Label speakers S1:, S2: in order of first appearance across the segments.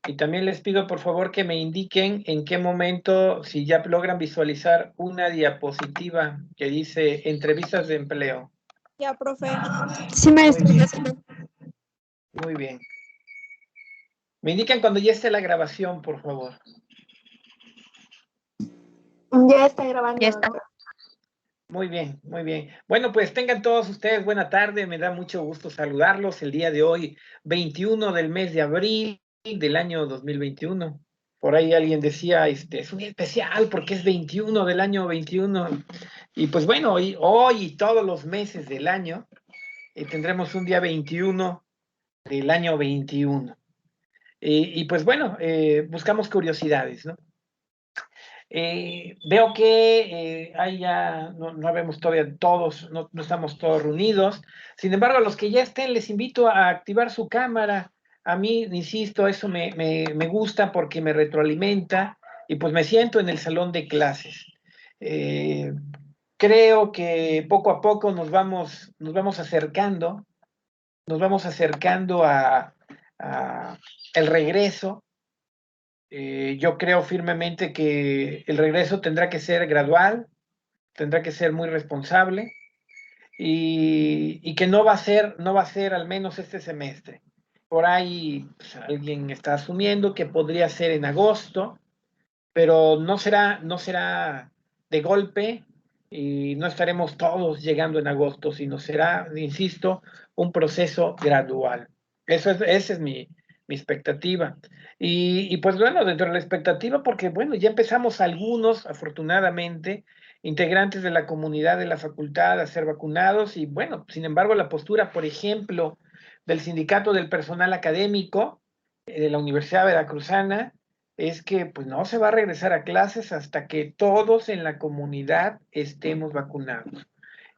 S1: Y también les pido por favor que me indiquen en qué momento, si ya logran visualizar una diapositiva que dice entrevistas de empleo.
S2: Ya, profe.
S3: Sí, maestro.
S1: Muy bien. Muy bien. Me indican cuando ya esté la grabación, por favor.
S3: Ya está grabando.
S2: Ya está.
S1: Muy bien, muy bien. Bueno, pues tengan todos ustedes buena tarde. Me da mucho gusto saludarlos el día de hoy, 21 del mes de abril del año 2021. Por ahí alguien decía, es un día especial porque es 21 del año 21. Y pues bueno, hoy y todos los meses del año tendremos un día 21 del año 21. Y pues bueno, buscamos curiosidades, ¿no? Veo que ahí ya no vemos todavía todos, no estamos todos reunidos. Sin embargo, a los que ya estén, les invito a activar su cámara. A mí, insisto, eso me gusta porque me retroalimenta y pues me siento en el salón de clases. Creo que poco a poco nos vamos acercando a el regreso. Yo creo firmemente que el regreso tendrá que ser gradual, tendrá que ser muy responsable y que no va a ser al menos este semestre. Por ahí pues, alguien está asumiendo que podría ser en agosto, pero no será de golpe y no estaremos todos llegando en agosto, sino será, insisto, un proceso gradual. Esa es mi expectativa. Y pues bueno, dentro de la expectativa, porque bueno, ya empezamos algunos, afortunadamente, integrantes de la comunidad de la facultad a ser vacunados y bueno, sin embargo, la postura, por ejemplo, del Sindicato del Personal Académico de la Universidad Veracruzana, es que pues no se va a regresar a clases hasta que todos en la comunidad estemos vacunados.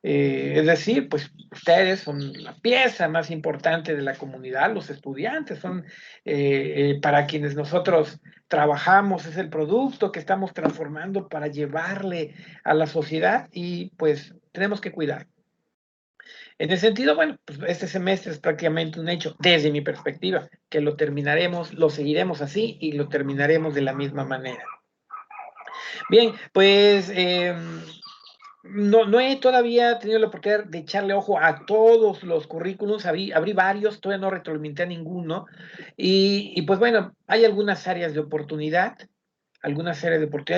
S1: Es decir, pues ustedes son la pieza más importante de la comunidad, los estudiantes son para quienes nosotros trabajamos, es el producto que estamos transformando para llevarle a la sociedad y pues tenemos que cuidar. En ese sentido, bueno, pues este semestre es prácticamente un hecho, desde mi perspectiva, que lo terminaremos, lo seguiremos así y lo terminaremos de la misma manera. Bien, pues no he todavía tenido la oportunidad de echarle ojo a todos los currículums, abrí varios, todavía no retroalimenté a ninguno, y pues bueno, hay algunas áreas de oportunidad,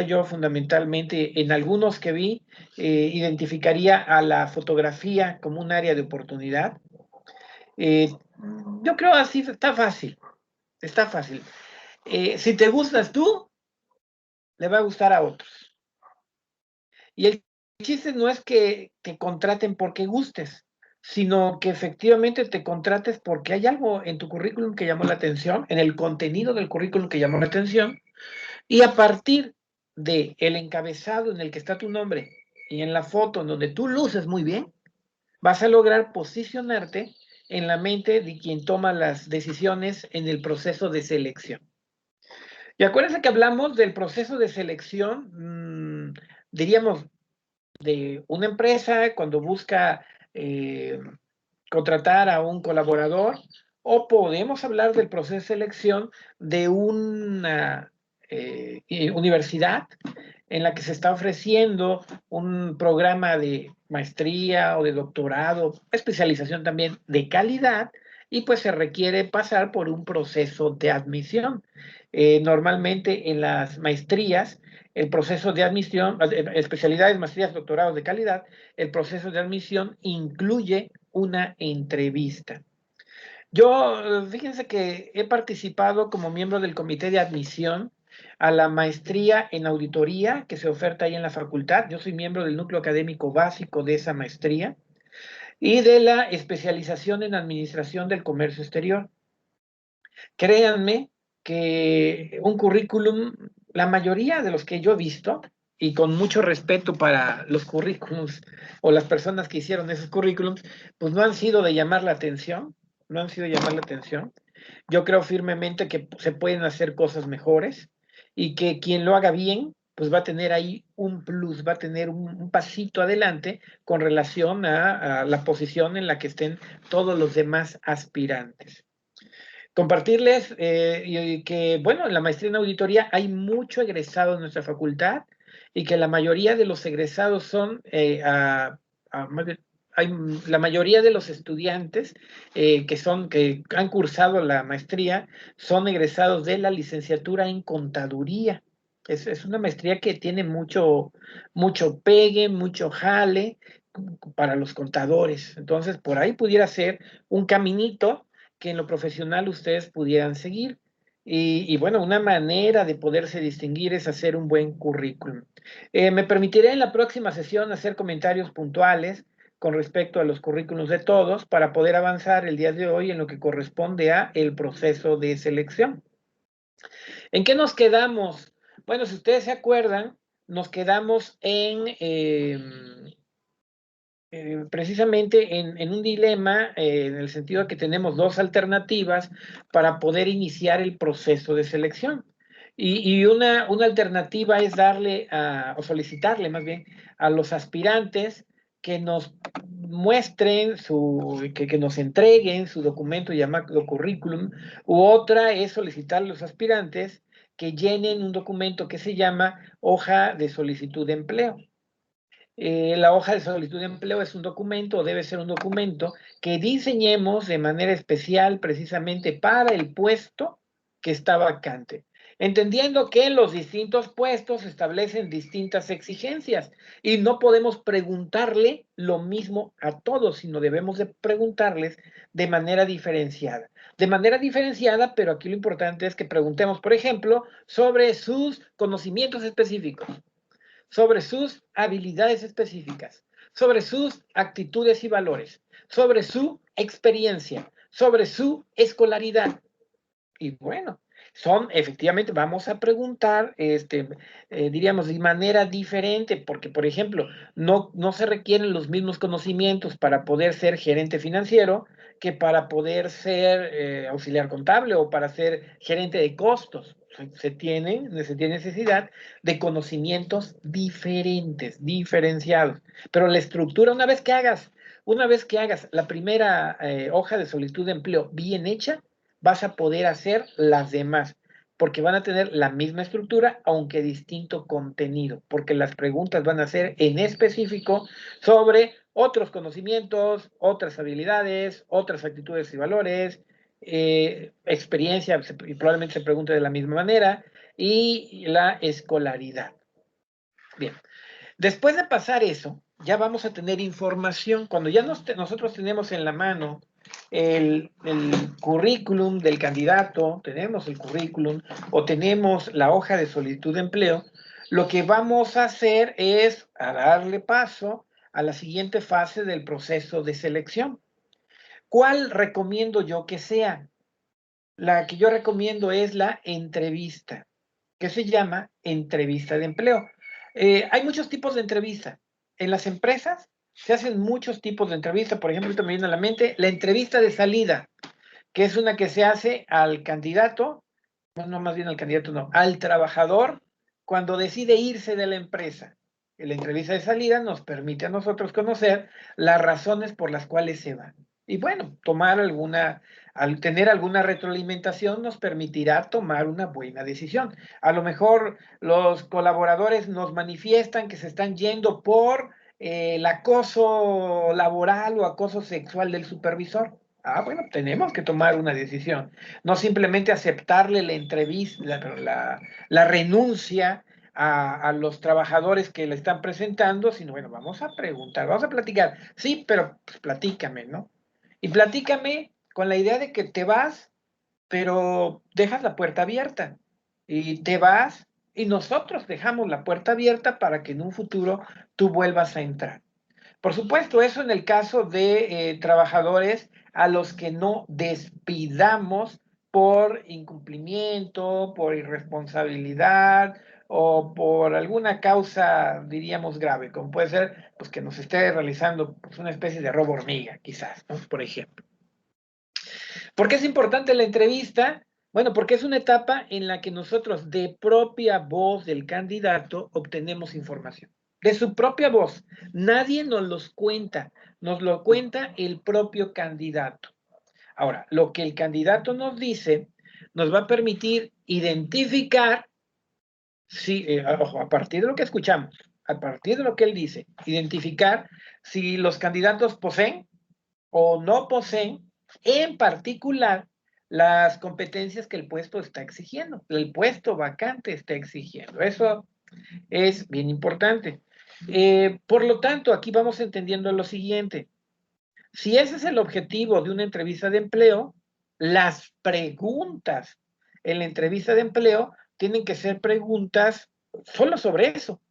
S1: yo fundamentalmente en algunos que vi, identificaría a la fotografía como un área de oportunidad. Yo creo así, está fácil. Si te gustas tú, le va a gustar a otros. Y el chiste no es que te contraten porque gustes, sino que efectivamente te contrates porque hay algo en tu currículum que llamó la atención, en el contenido del currículum que llamó la atención, y a partir del encabezado en el que está tu nombre y en la foto en donde tú luces muy bien, vas a lograr posicionarte en la mente de quien toma las decisiones en el proceso de selección. Y acuérdense que hablamos del proceso de selección, diríamos, de una empresa cuando busca contratar a un colaborador, o podemos hablar del proceso de selección de una universidad en la que se está ofreciendo un programa de maestría o de doctorado, especialización también de calidad, y pues se requiere pasar por un proceso de admisión. Normalmente en las maestrías, el proceso de admisión, especialidades, maestrías, doctorados de calidad, el proceso de admisión incluye una entrevista. Yo, fíjense que he participado como miembro del comité de admisión a la maestría en auditoría que se oferta ahí en la facultad. Yo soy miembro del núcleo académico básico de esa maestría y de la especialización en administración del comercio exterior. Créanme que un currículum, la mayoría de los que yo he visto, y con mucho respeto para los currículums o las personas que hicieron esos currículums, pues no han sido de llamar la atención, Yo creo firmemente que se pueden hacer cosas mejores y que quien lo haga bien, pues va a tener ahí un plus, va a tener un pasito adelante con relación a la posición en la que estén todos los demás aspirantes. compartirles que, bueno, en la maestría en auditoría hay mucho egresado en nuestra facultad y que la mayoría de los egresados son, más bien, la mayoría de los estudiantes que han cursado la maestría son egresados de la licenciatura en contaduría. Es una maestría que tiene mucho pegue, mucho jale para los contadores. Entonces, por ahí pudiera ser un caminito que en lo profesional ustedes pudieran seguir. Y bueno, una manera de poderse distinguir es hacer un buen currículum. Me permitiré en la próxima sesión hacer comentarios puntuales con respecto a los currículums de todos para poder avanzar el día de hoy en lo que corresponde a el proceso de selección. ¿En qué nos quedamos? Bueno, si ustedes se acuerdan, nos quedamos precisamente en un dilema, en el sentido de que tenemos dos alternativas para poder iniciar el proceso de selección. Y una alternativa es darle o solicitarle más bien a los aspirantes que nos muestren que nos entreguen su documento llamado currículum, u otra es solicitar a los aspirantes que llenen un documento que se llama hoja de solicitud de empleo. La hoja de solicitud de empleo es un documento, o debe ser un documento que diseñemos de manera especial precisamente para el puesto que está vacante, entendiendo que los distintos puestos establecen distintas exigencias y no podemos preguntarle lo mismo a todos, sino debemos de preguntarles de manera diferenciada. De manera diferenciada, pero aquí lo importante es que preguntemos, por ejemplo, sobre sus conocimientos específicos, sobre sus habilidades específicas, sobre sus actitudes y valores, sobre su experiencia, sobre su escolaridad. Y bueno, efectivamente, vamos a preguntar, diríamos, de manera diferente, porque, por ejemplo, no se requieren los mismos conocimientos para poder ser gerente financiero que para poder ser auxiliar contable o para ser gerente de costos. Se tiene necesidad de conocimientos diferentes, diferenciados. Pero la estructura, una vez que hagas la primera hoja de solicitud de empleo bien hecha, vas a poder hacer las demás, porque van a tener la misma estructura, aunque distinto contenido, porque las preguntas van a ser en específico sobre otros conocimientos, otras habilidades, otras actitudes y valores, experiencia, y probablemente se pregunte de la misma manera, y la escolaridad. Bien, después de pasar eso, ya vamos a tener información. Cuando ya nosotros tenemos en la mano el currículum del candidato, tenemos el currículum o tenemos la hoja de solicitud de empleo, lo que vamos a hacer es a darle paso a la siguiente fase del proceso de selección. ¿Cuál recomiendo yo que sea? La que yo recomiendo es la entrevista, que se llama entrevista de empleo. Hay muchos tipos de entrevista. En las empresas se hacen muchos tipos de entrevista. Por ejemplo, me viene a la mente la entrevista de salida, que es una que se hace al candidato, no más bien al candidato, no, al trabajador cuando decide irse de la empresa. La entrevista de salida nos permite a nosotros conocer las razones por las cuales se va. Y bueno, al tener alguna retroalimentación nos permitirá tomar una buena decisión. A lo mejor los colaboradores nos manifiestan que se están yendo por el acoso laboral o acoso sexual del supervisor. Bueno, tenemos que tomar una decisión. No simplemente aceptarle la entrevista, la renuncia a los trabajadores que le están presentando, sino, bueno, vamos a preguntar, vamos a platicar. Sí, pero pues, platícame, ¿no? Y platícame con la idea de que te vas, pero dejas la puerta abierta. Y te vas y nosotros dejamos la puerta abierta para que en un futuro tú vuelvas a entrar. Por supuesto, eso en el caso de trabajadores a los que no despidamos por incumplimiento, por irresponsabilidad o por alguna causa, diríamos, grave, como puede ser pues, que nos esté realizando pues, una especie de robo hormiga, quizás, ¿no? Por ejemplo. ¿Por qué es importante la entrevista? Bueno, porque es una etapa en la que nosotros de propia voz del candidato obtenemos información. De su propia voz. Nadie nos los cuenta, nos lo cuenta el propio candidato. Ahora, lo que el candidato nos dice nos va a permitir identificar, ojo, a partir de lo que escuchamos, a partir de lo que él dice, identificar si los candidatos poseen o no poseen, en particular, las competencias que el puesto está exigiendo, el puesto vacante está exigiendo. Eso es bien importante. Por lo tanto, aquí vamos entendiendo lo siguiente. Si ese es el objetivo de una entrevista de empleo, las preguntas en la entrevista de empleo tienen que ser preguntas solo sobre eso.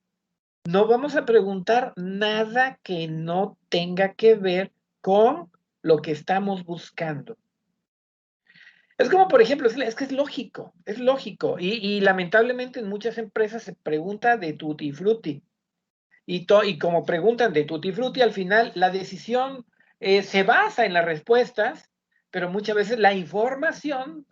S1: No vamos a preguntar nada que no tenga que ver con lo que estamos buscando. Es como, por ejemplo, es que es lógico. Y lamentablemente en muchas empresas se pregunta de tutti frutti. Y como preguntan de tutti frutti, al final la decisión se basa en las respuestas, pero muchas veces la información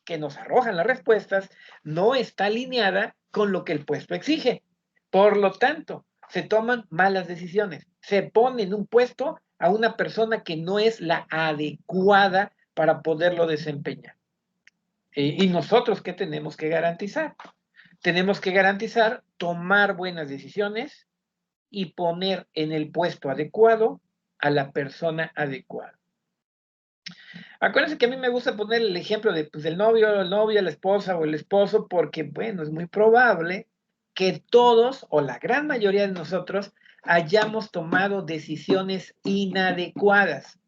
S1: que nos arrojan las respuestas no está alineada con lo que el puesto exige. Por lo tanto, se toman malas decisiones. Se pone en un puesto a una persona que no es la adecuada para poderlo desempeñar. Y nosotros, ¿qué tenemos que garantizar? Tenemos que garantizar tomar buenas decisiones y poner en el puesto adecuado a la persona adecuada. Acuérdense que a mí me gusta poner el ejemplo de, pues, del novio, la novia, la esposa o el esposo, porque, bueno, es muy probable que todos o la gran mayoría de nosotros hayamos tomado decisiones inadecuadas.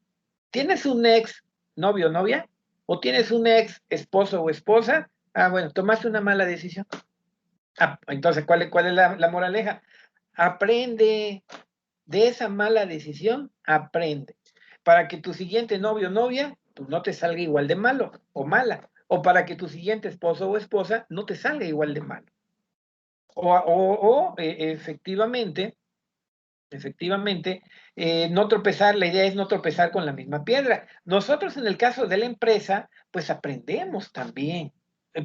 S1: ¿Tienes un ex novio o novia? ¿O tienes un ex esposo o esposa? Ah, bueno, tomaste una mala decisión. Ah, entonces, ¿cuál es la moraleja? Aprende de esa mala decisión, aprende. Para que tu siguiente novio o novia, pues no te salga igual de malo o mala. O para que tu siguiente esposo o esposa no te salga igual de malo. Efectivamente, no tropezar, la idea es no tropezar con la misma piedra. Nosotros en el caso de la empresa, pues aprendemos también.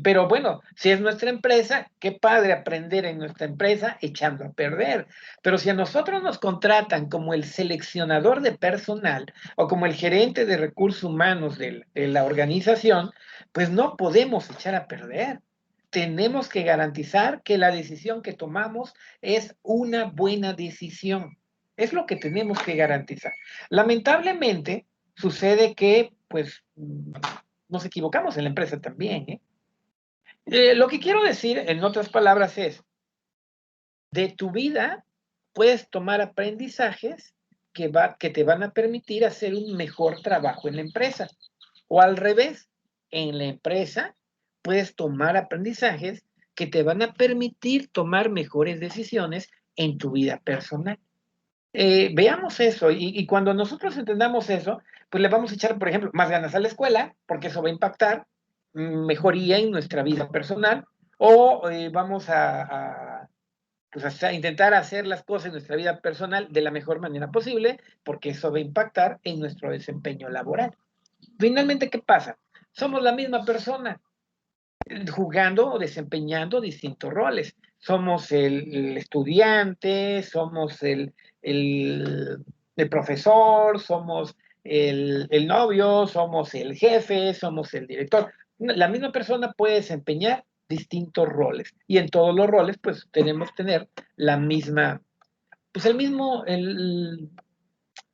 S1: Pero bueno, si es nuestra empresa, qué padre aprender en nuestra empresa echando a perder. Pero si a nosotros nos contratan como el seleccionador de personal o como el gerente de recursos humanos de la organización, pues no podemos echar a perder. Tenemos que garantizar que la decisión que tomamos es una buena decisión. Es lo que tenemos que garantizar. Lamentablemente, sucede que, pues, nos equivocamos en la empresa también, ¿eh? Lo que quiero decir, en otras palabras, es, de tu vida puedes tomar aprendizajes que te van a permitir hacer un mejor trabajo en la empresa. O al revés, en la empresa puedes tomar aprendizajes que te van a permitir tomar mejores decisiones en tu vida personal. Veamos eso y cuando nosotros entendamos eso, pues le vamos a echar, por ejemplo, más ganas a la escuela, porque eso va a impactar mejoría en nuestra vida personal, o vamos pues a intentar hacer las cosas en nuestra vida personal de la mejor manera posible, porque eso va a impactar en nuestro desempeño laboral. Finalmente, ¿qué pasa? Somos la misma persona, jugando o desempeñando distintos roles. Somos el estudiante, somos el profesor, somos el novio, somos el jefe, somos el director. La misma persona puede desempeñar distintos roles y en todos los roles pues tenemos que tener la misma, pues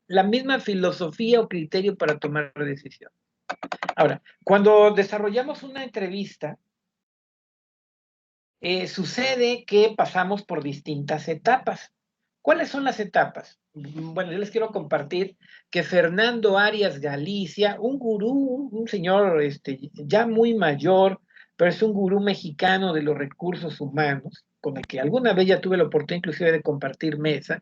S1: la misma filosofía o criterio para tomar decisión. Ahora, cuando desarrollamos una entrevista, sucede que pasamos por distintas etapas. ¿Cuáles son las etapas? Bueno, yo les quiero compartir que Fernando Arias Galicia, un gurú, un señor ya muy mayor, pero es un gurú mexicano de los recursos humanos, con el que alguna vez ya tuve la oportunidad inclusive de compartir mesa,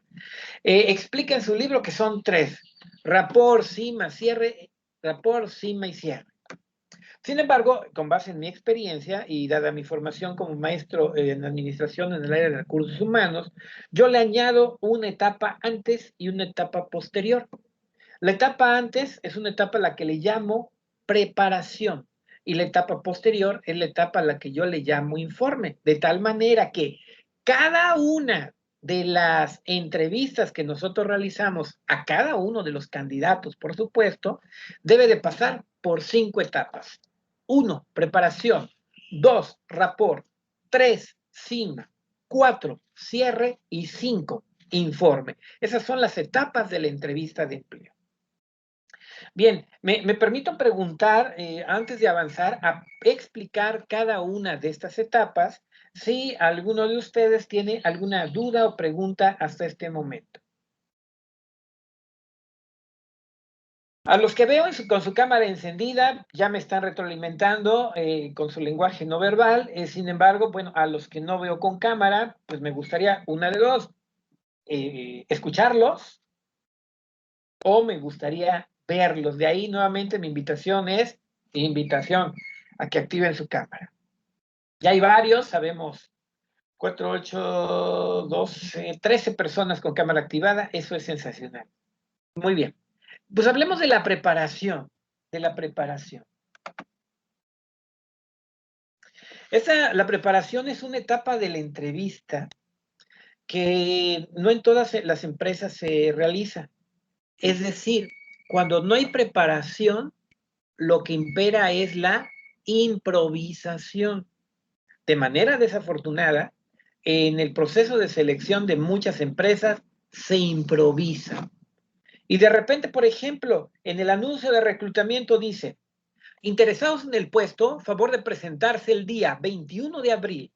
S1: explica en su libro que son tres: rapport, cima, cierre, rapport, cima y cierre. Sin embargo, con base en mi experiencia y dada mi formación como maestro en administración en el área de recursos humanos, yo le añado una etapa antes y una etapa posterior. La etapa antes es una etapa a la que le llamo preparación y la etapa posterior es la etapa a la que yo le llamo informe, de tal manera que cada una de las entrevistas que nosotros realizamos a cada uno de los candidatos, por supuesto, debe de pasar por 5 etapas. 1, preparación. 2, rapport. 3, cima. 4, cierre. Y 5, informe. Esas son las etapas de la entrevista de empleo. Bien, me permito preguntar, antes de avanzar, a explicar cada una de estas etapas, si alguno de ustedes tiene alguna duda o pregunta hasta este momento. A los que veo con su cámara encendida, ya me están retroalimentando con su lenguaje no verbal. Sin embargo, bueno, a los que no veo con cámara, pues me gustaría una de dos, escucharlos o me gustaría verlos. De ahí, nuevamente, mi invitación es a que activen su cámara. Ya hay varios, sabemos, 4, 8, 12, 13 personas con cámara activada. Eso es sensacional. Muy bien. Pues hablemos de la preparación, la preparación es una etapa de la entrevista que no en todas las empresas se realiza. Es decir, cuando no hay preparación, lo que impera es la improvisación. De manera desafortunada, en el proceso de selección de muchas empresas se improvisa. Y de repente, por ejemplo, en el anuncio de reclutamiento dice: interesados en el puesto, favor de presentarse el día 21 de abril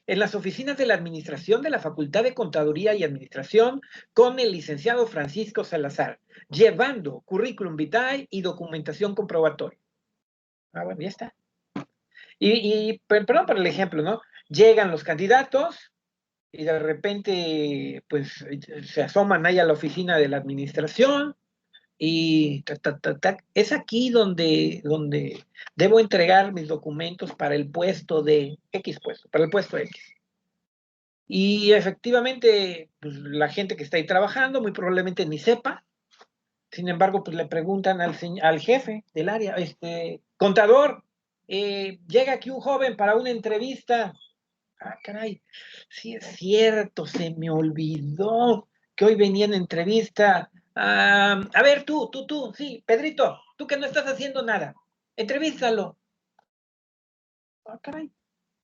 S1: en las oficinas de la Administración de la Facultad de Contaduría y Administración con el licenciado Francisco Salazar, llevando currículum vitae y documentación comprobatoria. Bueno, ya está. Perdón por el ejemplo, ¿no? Llegan los candidatos y de repente, pues, se asoman ahí a la oficina de la administración y es aquí donde debo entregar mis documentos para el puesto de X puesto, para el puesto X. Y efectivamente, pues, la gente que está ahí trabajando muy probablemente ni sepa. Sin embargo, pues le preguntan al jefe del área, contador, llega aquí un joven para una entrevista. Ah, caray, sí es cierto, se me olvidó que hoy venía en entrevista. A ver, tú, sí, Pedrito, tú que no estás haciendo nada, entrevístalo. Ah, caray.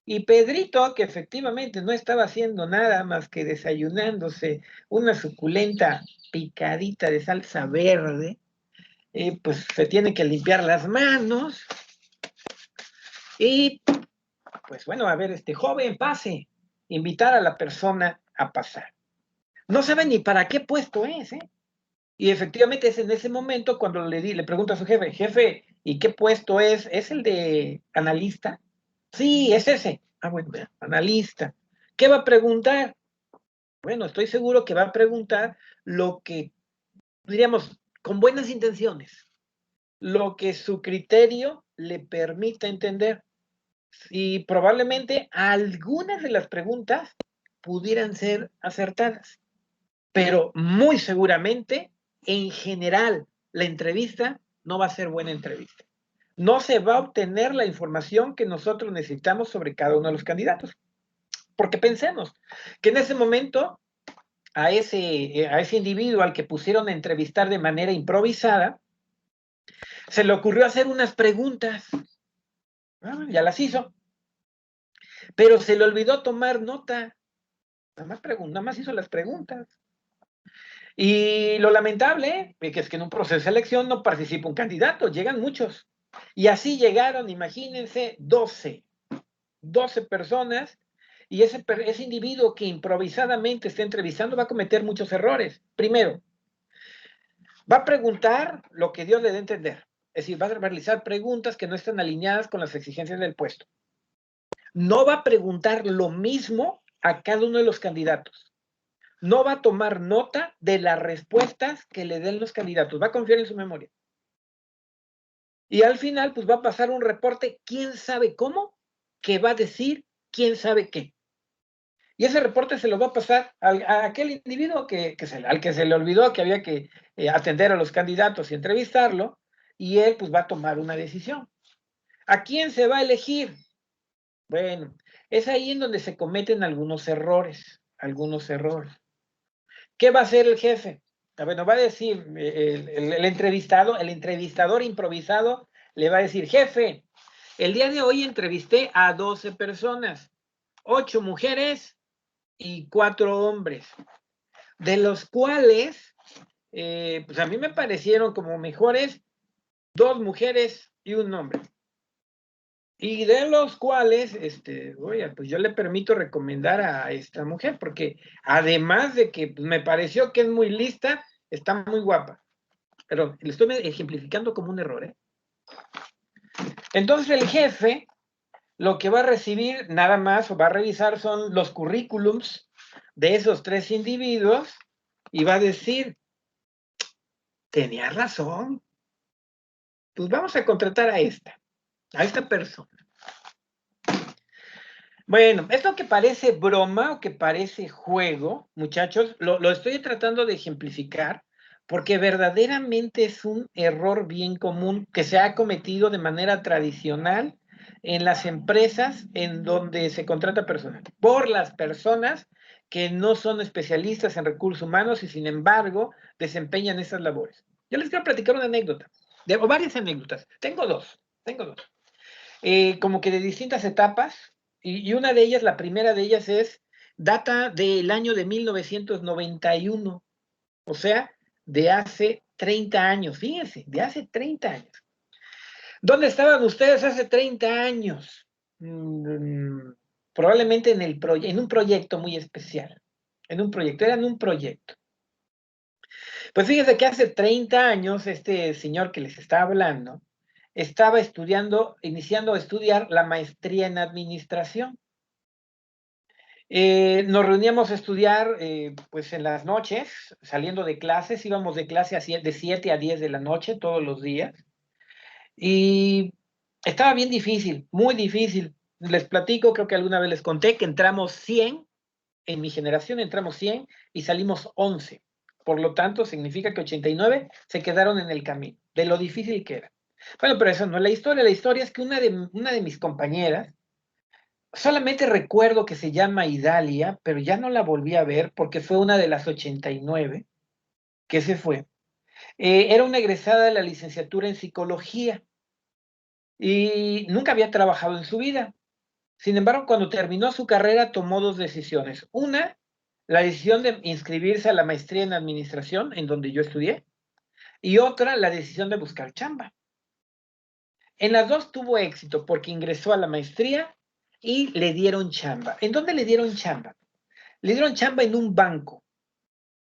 S1: Y Pedrito, que efectivamente no estaba haciendo nada más que desayunándose una suculenta picadita de salsa verde, pues se tiene que limpiar las manos y, pues bueno, a ver, joven, pase, invitar a la persona a pasar. No sabe ni para qué puesto es, ¿eh? Y efectivamente es en ese momento cuando le pregunto a su jefe, ¿y qué puesto es? ¿Es el de analista? Sí, es ese. Ah, bueno, analista. ¿Qué va a preguntar? Bueno, estoy seguro que va a preguntar lo que, diríamos, con buenas intenciones, lo que su criterio le permita entender. Y probablemente algunas de las preguntas pudieran ser acertadas, pero muy seguramente, en general, la entrevista no va a ser buena entrevista. No se va a obtener la información que nosotros necesitamos sobre cada uno de los candidatos. Porque pensemos que en ese momento a ese individuo al que pusieron a entrevistar de manera improvisada, se le ocurrió hacer unas preguntas. Ya las hizo, pero se le olvidó tomar nota. Nada más hizo las preguntas. Y lo lamentable es que en un proceso de selección no participa un candidato, llegan muchos. Y así llegaron, imagínense, 12 personas, y ese individuo que improvisadamente está entrevistando va a cometer muchos errores. Primero, va a preguntar lo que Dios le dé a entender. Es decir, va a realizar preguntas que no están alineadas con las exigencias del puesto. No va a preguntar lo mismo a cada uno de los candidatos. No va a tomar nota de las respuestas que le den los candidatos. Va a confiar en su memoria. Y al final, pues va a pasar un reporte, quién sabe cómo, que va a decir quién sabe qué. Y ese reporte se lo va a pasar a aquel individuo al que se le olvidó que había que atender a los candidatos y entrevistarlo, y él pues va a tomar una decisión. ¿A quién se va a elegir? Bueno, es ahí en donde se cometen algunos errores. ¿Qué va a hacer el jefe? Bueno, va a decir el entrevistador improvisado le va a decir, jefe, el día de hoy entrevisté a 12 personas, 8 mujeres y 4 hombres, de los cuales, pues a mí me parecieron como mejores 2 mujeres y un hombre. Y de los cuales, oye, pues yo le permito recomendar a esta mujer, porque además de que pues, me pareció que es muy lista, está muy guapa. Pero le estoy ejemplificando como un error, ¿eh? Entonces el jefe lo que va a recibir nada más o va a revisar son los currículums de esos 3 individuos y va a decir, tenía razón, pues vamos a contratar a esta persona. Bueno, esto que parece broma o que parece juego, muchachos, lo estoy tratando de ejemplificar porque verdaderamente es un error bien común que se ha cometido de manera tradicional en las empresas en donde se contrata personal, por las personas que no son especialistas en recursos humanos y sin embargo desempeñan esas labores. Yo les quiero platicar una anécdota, o varias anécdotas. Tengo dos. Como que de distintas etapas, y una de ellas, la primera de ellas data del año de 1991, o sea, de hace 30 años, fíjense, de hace 30 años. ¿Dónde estaban ustedes hace 30 años? Probablemente en un proyecto muy especial, eran un proyecto. Pues fíjense que hace 30 años este señor que les está hablando estaba iniciando a estudiar la maestría en administración. Nos reuníamos a estudiar pues en las noches, saliendo de clases, íbamos de clase de 7 a 10 de la noche todos los días. Y estaba bien difícil, muy difícil. Les platico, creo que alguna vez les conté que entramos 100, en mi generación entramos 100 y salimos 11. Por lo tanto, significa que 89 se quedaron en el camino, de lo difícil que era. Bueno, pero eso no es la historia es que una de mis compañeras, solamente recuerdo que se llama Idalia, pero ya no la volví a ver porque fue una de las 89 que se fue. Era una egresada de la licenciatura en psicología y nunca había trabajado en su vida. Sin embargo, cuando terminó su carrera tomó 2 decisiones. Una, la decisión de inscribirse a la maestría en administración, en donde yo estudié, y otra, la decisión de buscar chamba. En las 2 tuvo éxito porque ingresó a la maestría y le dieron chamba. ¿En dónde le dieron chamba? Le dieron chamba en un banco.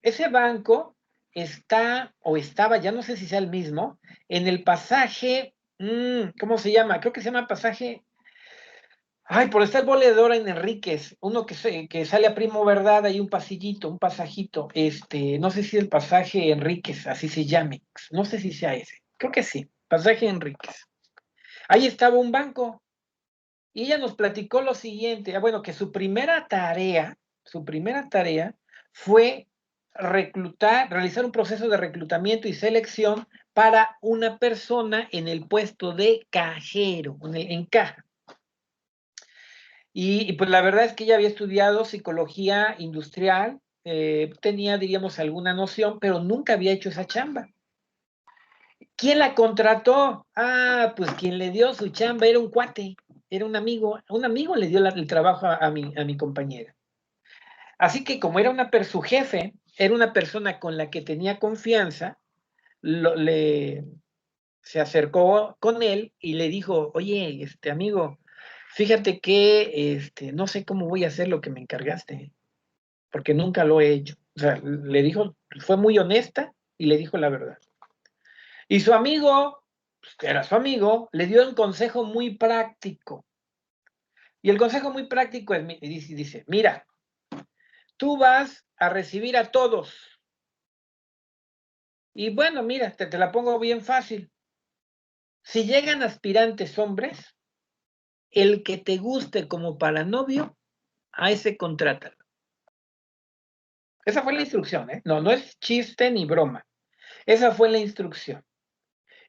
S1: Ese banco estaba, ya no sé si sea el mismo, en el pasaje, ¿cómo se llama? Creo que se llama pasaje, por estar el Boledora en Enríquez, uno que sale a Primo Verdad, hay un pasillito, un pasajito, no sé si el pasaje Enríquez, así se llame, no sé si sea ese, creo que sí, pasaje Enríquez. Ahí estaba un banco, y ella nos platicó lo siguiente, bueno, que su primera tarea fue realizar un proceso de reclutamiento y selección para una persona en el puesto de cajero, en caja. Y pues la verdad es que ella había estudiado psicología industrial, tenía, diríamos, alguna noción, pero nunca había hecho esa chamba. ¿Quién la contrató? Pues quien le dio su chamba era un cuate, era un amigo le dio el trabajo a mi compañera. Así que como era su jefe, era una persona con la que tenía confianza, se acercó con él y le dijo, oye, amigo, fíjate que no sé cómo voy a hacer lo que me encargaste, porque nunca lo he hecho. O sea, le dijo, fue muy honesta y le dijo la verdad. Y su amigo, pues, que era su amigo, le dio un consejo muy práctico. Y el consejo muy práctico dice, mira, tú vas a recibir a todos. Y bueno, mira, te la pongo bien fácil. Si llegan aspirantes hombres, el que te guste como para novio, a ese contrátalo. Esa fue la instrucción, ¿eh? No es chiste ni broma. Esa fue la instrucción.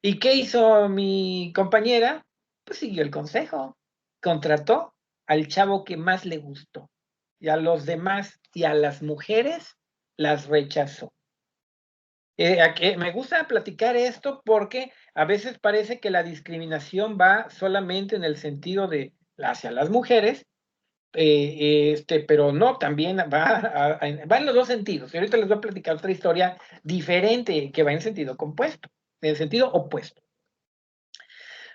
S1: ¿Y qué hizo mi compañera? Pues siguió el consejo. Contrató al chavo que más le gustó. Y a los demás y a las mujeres las rechazó. Me gusta platicar esto porque a veces parece que la discriminación va solamente en el sentido de hacia las mujeres, pero no, también va en los dos sentidos. Y ahorita les voy a platicar otra historia diferente que va en sentido compuesto, en sentido opuesto.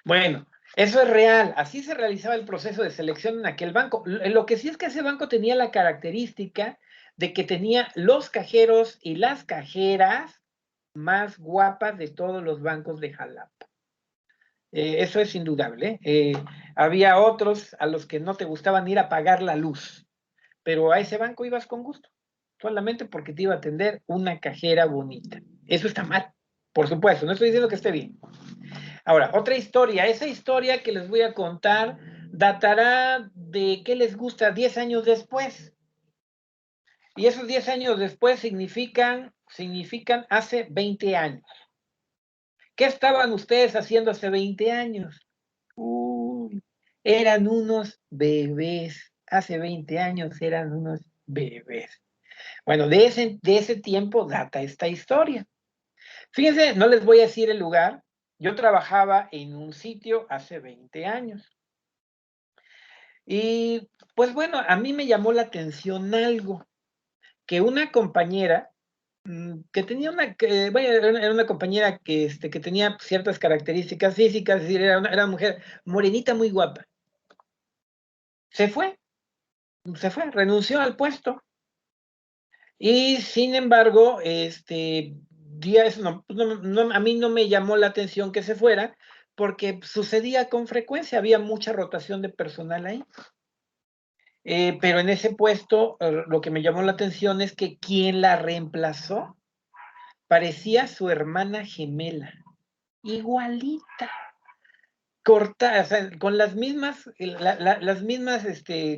S1: Bueno, eso es real. Así se realizaba el proceso de selección en aquel banco. Lo que sí es que ese banco tenía la característica de que tenía los cajeros y las cajeras más guapas de todos los bancos de Jalapa. Eso es indudable. Había otros a los que no te gustaban ir a pagar la luz, pero a ese banco ibas con gusto, solamente porque te iba a atender una cajera bonita. Eso está mal, por supuesto, no estoy diciendo que esté bien. Ahora, otra historia. Esa historia que les voy a contar datará de, ¿qué les gusta? 10 años después. Y esos 10 años después significan hace 20 años. ¿Qué estaban ustedes haciendo hace 20 años? Eran unos bebés. Hace 20 años eran unos bebés. Bueno, de ese tiempo data esta historia. Fíjense, no les voy a decir el lugar. Yo trabajaba en un sitio hace 20 años. Y pues bueno, a mí me llamó la atención algo, que una compañera que tenía era una compañera que tenía ciertas características físicas, es decir, era una mujer morenita muy guapa. Se fue, renunció al puesto. Y sin embargo, a mí no me llamó la atención que se fuera, porque sucedía con frecuencia, había mucha rotación de personal ahí. Pero en ese puesto, lo que me llamó la atención es que quien la reemplazó parecía su hermana gemela, igualita, cortada, o sea, con las mismas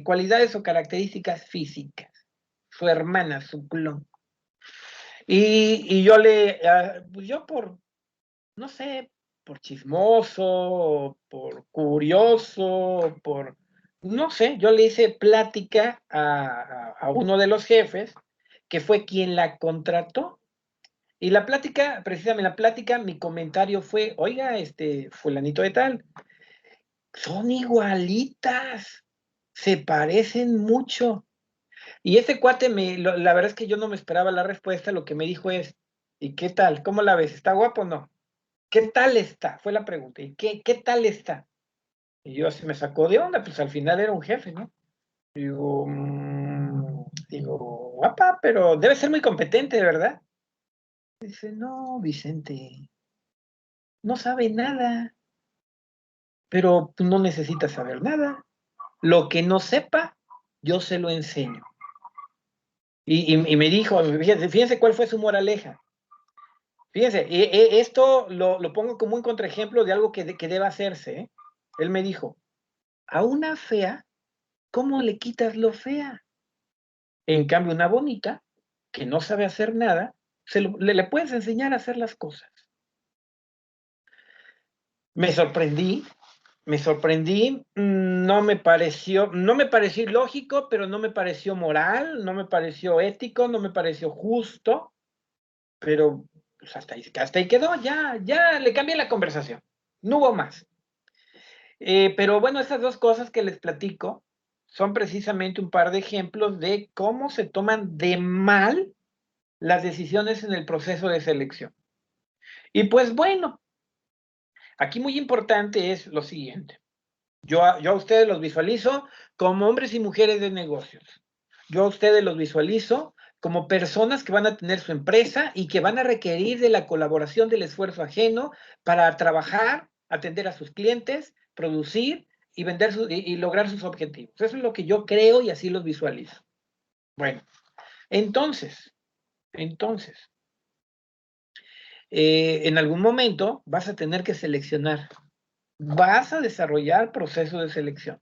S1: cualidades o características físicas. Su hermana, su clon. Y yo pues yo no sé, por chismoso, por curioso, no sé, yo le hice plática a uno de los jefes, que fue quien la contrató. Y la plática, precisamente mi comentario fue, oiga, fulanito de tal, son igualitas, se parecen mucho. Y ese cuate, la verdad es que yo no me esperaba la respuesta, lo que me dijo es, ¿y qué tal? ¿Cómo la ves? ¿Está guapo o no? ¿Qué tal está? Fue la pregunta. ¿Y qué tal está? Y yo así me sacó de onda, pues al final era un jefe, ¿no? Digo, guapa, pero debe ser muy competente, ¿verdad? Dice, no, Vicente, no sabe nada, pero no necesita saber nada. Lo que no sepa, yo se lo enseño. Y me dijo, fíjense cuál fue su moraleja. Fíjense, esto lo pongo como un contraejemplo de algo que debe hacerse, ¿eh? Él me dijo, a una fea, ¿cómo le quitas lo fea? En cambio, una bonita, que no sabe hacer nada, le puedes enseñar a hacer las cosas. Me sorprendí, no me pareció ilógico, pero no me pareció moral, no me pareció ético, no me pareció justo, pero pues hasta ahí quedó, ya le cambié la conversación, no hubo más. Pero bueno, esas dos cosas que les platico son precisamente un par de ejemplos de cómo se toman de mal las decisiones en el proceso de selección. Y pues bueno, aquí muy importante es lo siguiente. Yo a ustedes los visualizo como hombres y mujeres de negocios. Yo a ustedes los visualizo como personas que van a tener su empresa y que van a requerir de la colaboración del esfuerzo ajeno para trabajar, atender a sus clientes, producir y vender y lograr sus objetivos. Eso es lo que yo creo y así los visualizo. Bueno, entonces, en algún momento vas a tener que seleccionar. Vas a desarrollar proceso de selección.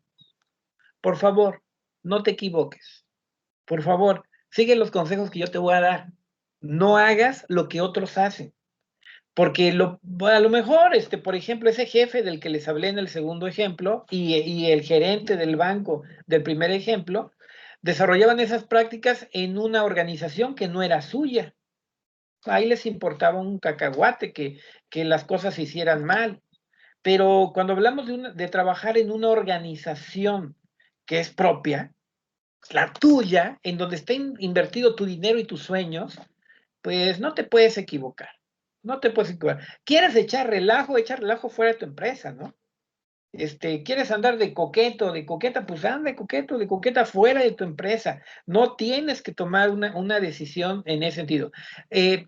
S1: Por favor, no te equivoques. Por favor, sigue los consejos que yo te voy a dar. No hagas lo que otros hacen. Porque a lo mejor, por ejemplo, ese jefe del que les hablé en el segundo ejemplo y el gerente del banco del primer ejemplo, desarrollaban esas prácticas en una organización que no era suya. Ahí les importaba un cacahuate que las cosas se hicieran mal. Pero cuando hablamos de trabajar en una organización que es propia, la tuya, en donde está invertido tu dinero y tus sueños, pues no te puedes equivocar. No te puedes equivocar. ¿Quieres echar relajo fuera de tu empresa, ¿no? ¿Quieres andar de coqueto, de coqueta? Pues anda de coqueto, de coqueta fuera de tu empresa. No tienes que tomar una decisión en ese sentido. De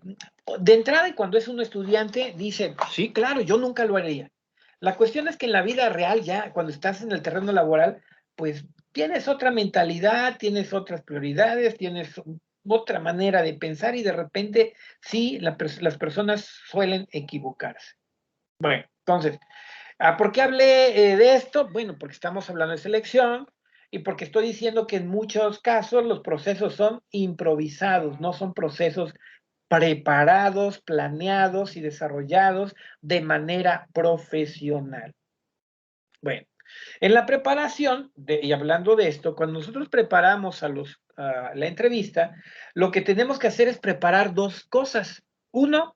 S1: entrada, y cuando es un estudiante, dice, sí, claro, yo nunca lo haría. La cuestión es que en la vida real, ya cuando estás en el terreno laboral, pues tienes otra mentalidad, tienes otras prioridades, tienes otra manera de pensar y de repente, sí, las personas suelen equivocarse. Bueno, entonces, ¿por qué hablé de esto? Bueno, porque estamos hablando de selección y porque estoy diciendo que en muchos casos los procesos son improvisados, no son procesos preparados, planeados y desarrollados de manera profesional. Bueno, en la preparación, y hablando de esto, cuando nosotros preparamos a la entrevista, lo que tenemos que hacer es preparar dos cosas. Uno,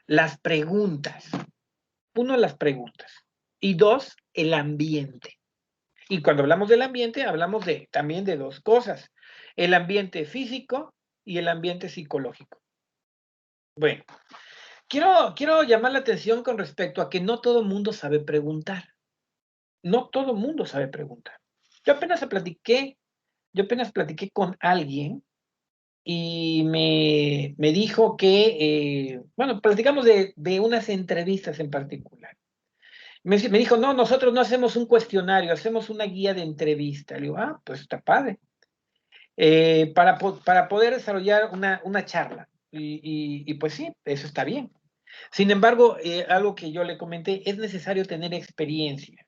S1: las preguntas. Uno, las preguntas. Y dos, el ambiente. Y cuando hablamos del ambiente, hablamos también de dos cosas. El ambiente físico y el ambiente psicológico. Bueno, quiero llamar la atención con respecto a que no todo el mundo sabe preguntar. No todo el mundo sabe preguntar. Yo apenas platiqué con alguien y me dijo que, bueno, platicamos de unas entrevistas en particular. Me dijo, no, nosotros no hacemos un cuestionario, hacemos una guía de entrevista. Le digo, pues está padre. Para poder desarrollar una charla. Y pues sí, eso está bien. Sin embargo, algo que yo le comenté, es necesario tener experiencia.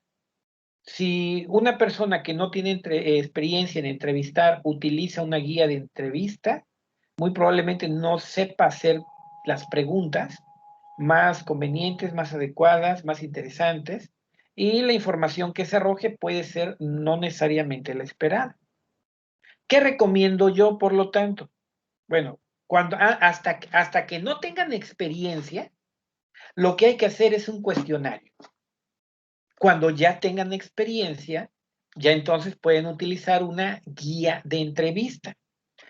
S1: Si una persona que no tiene experiencia en entrevistar utiliza una guía de entrevista, muy probablemente no sepa hacer las preguntas más convenientes, más adecuadas, más interesantes, y la información que se arroje puede ser no necesariamente la esperada. ¿Qué recomiendo yo, por lo tanto? Bueno, hasta que no tengan experiencia, lo que hay que hacer es un cuestionario. Cuando ya tengan experiencia, ya entonces pueden utilizar una guía de entrevista.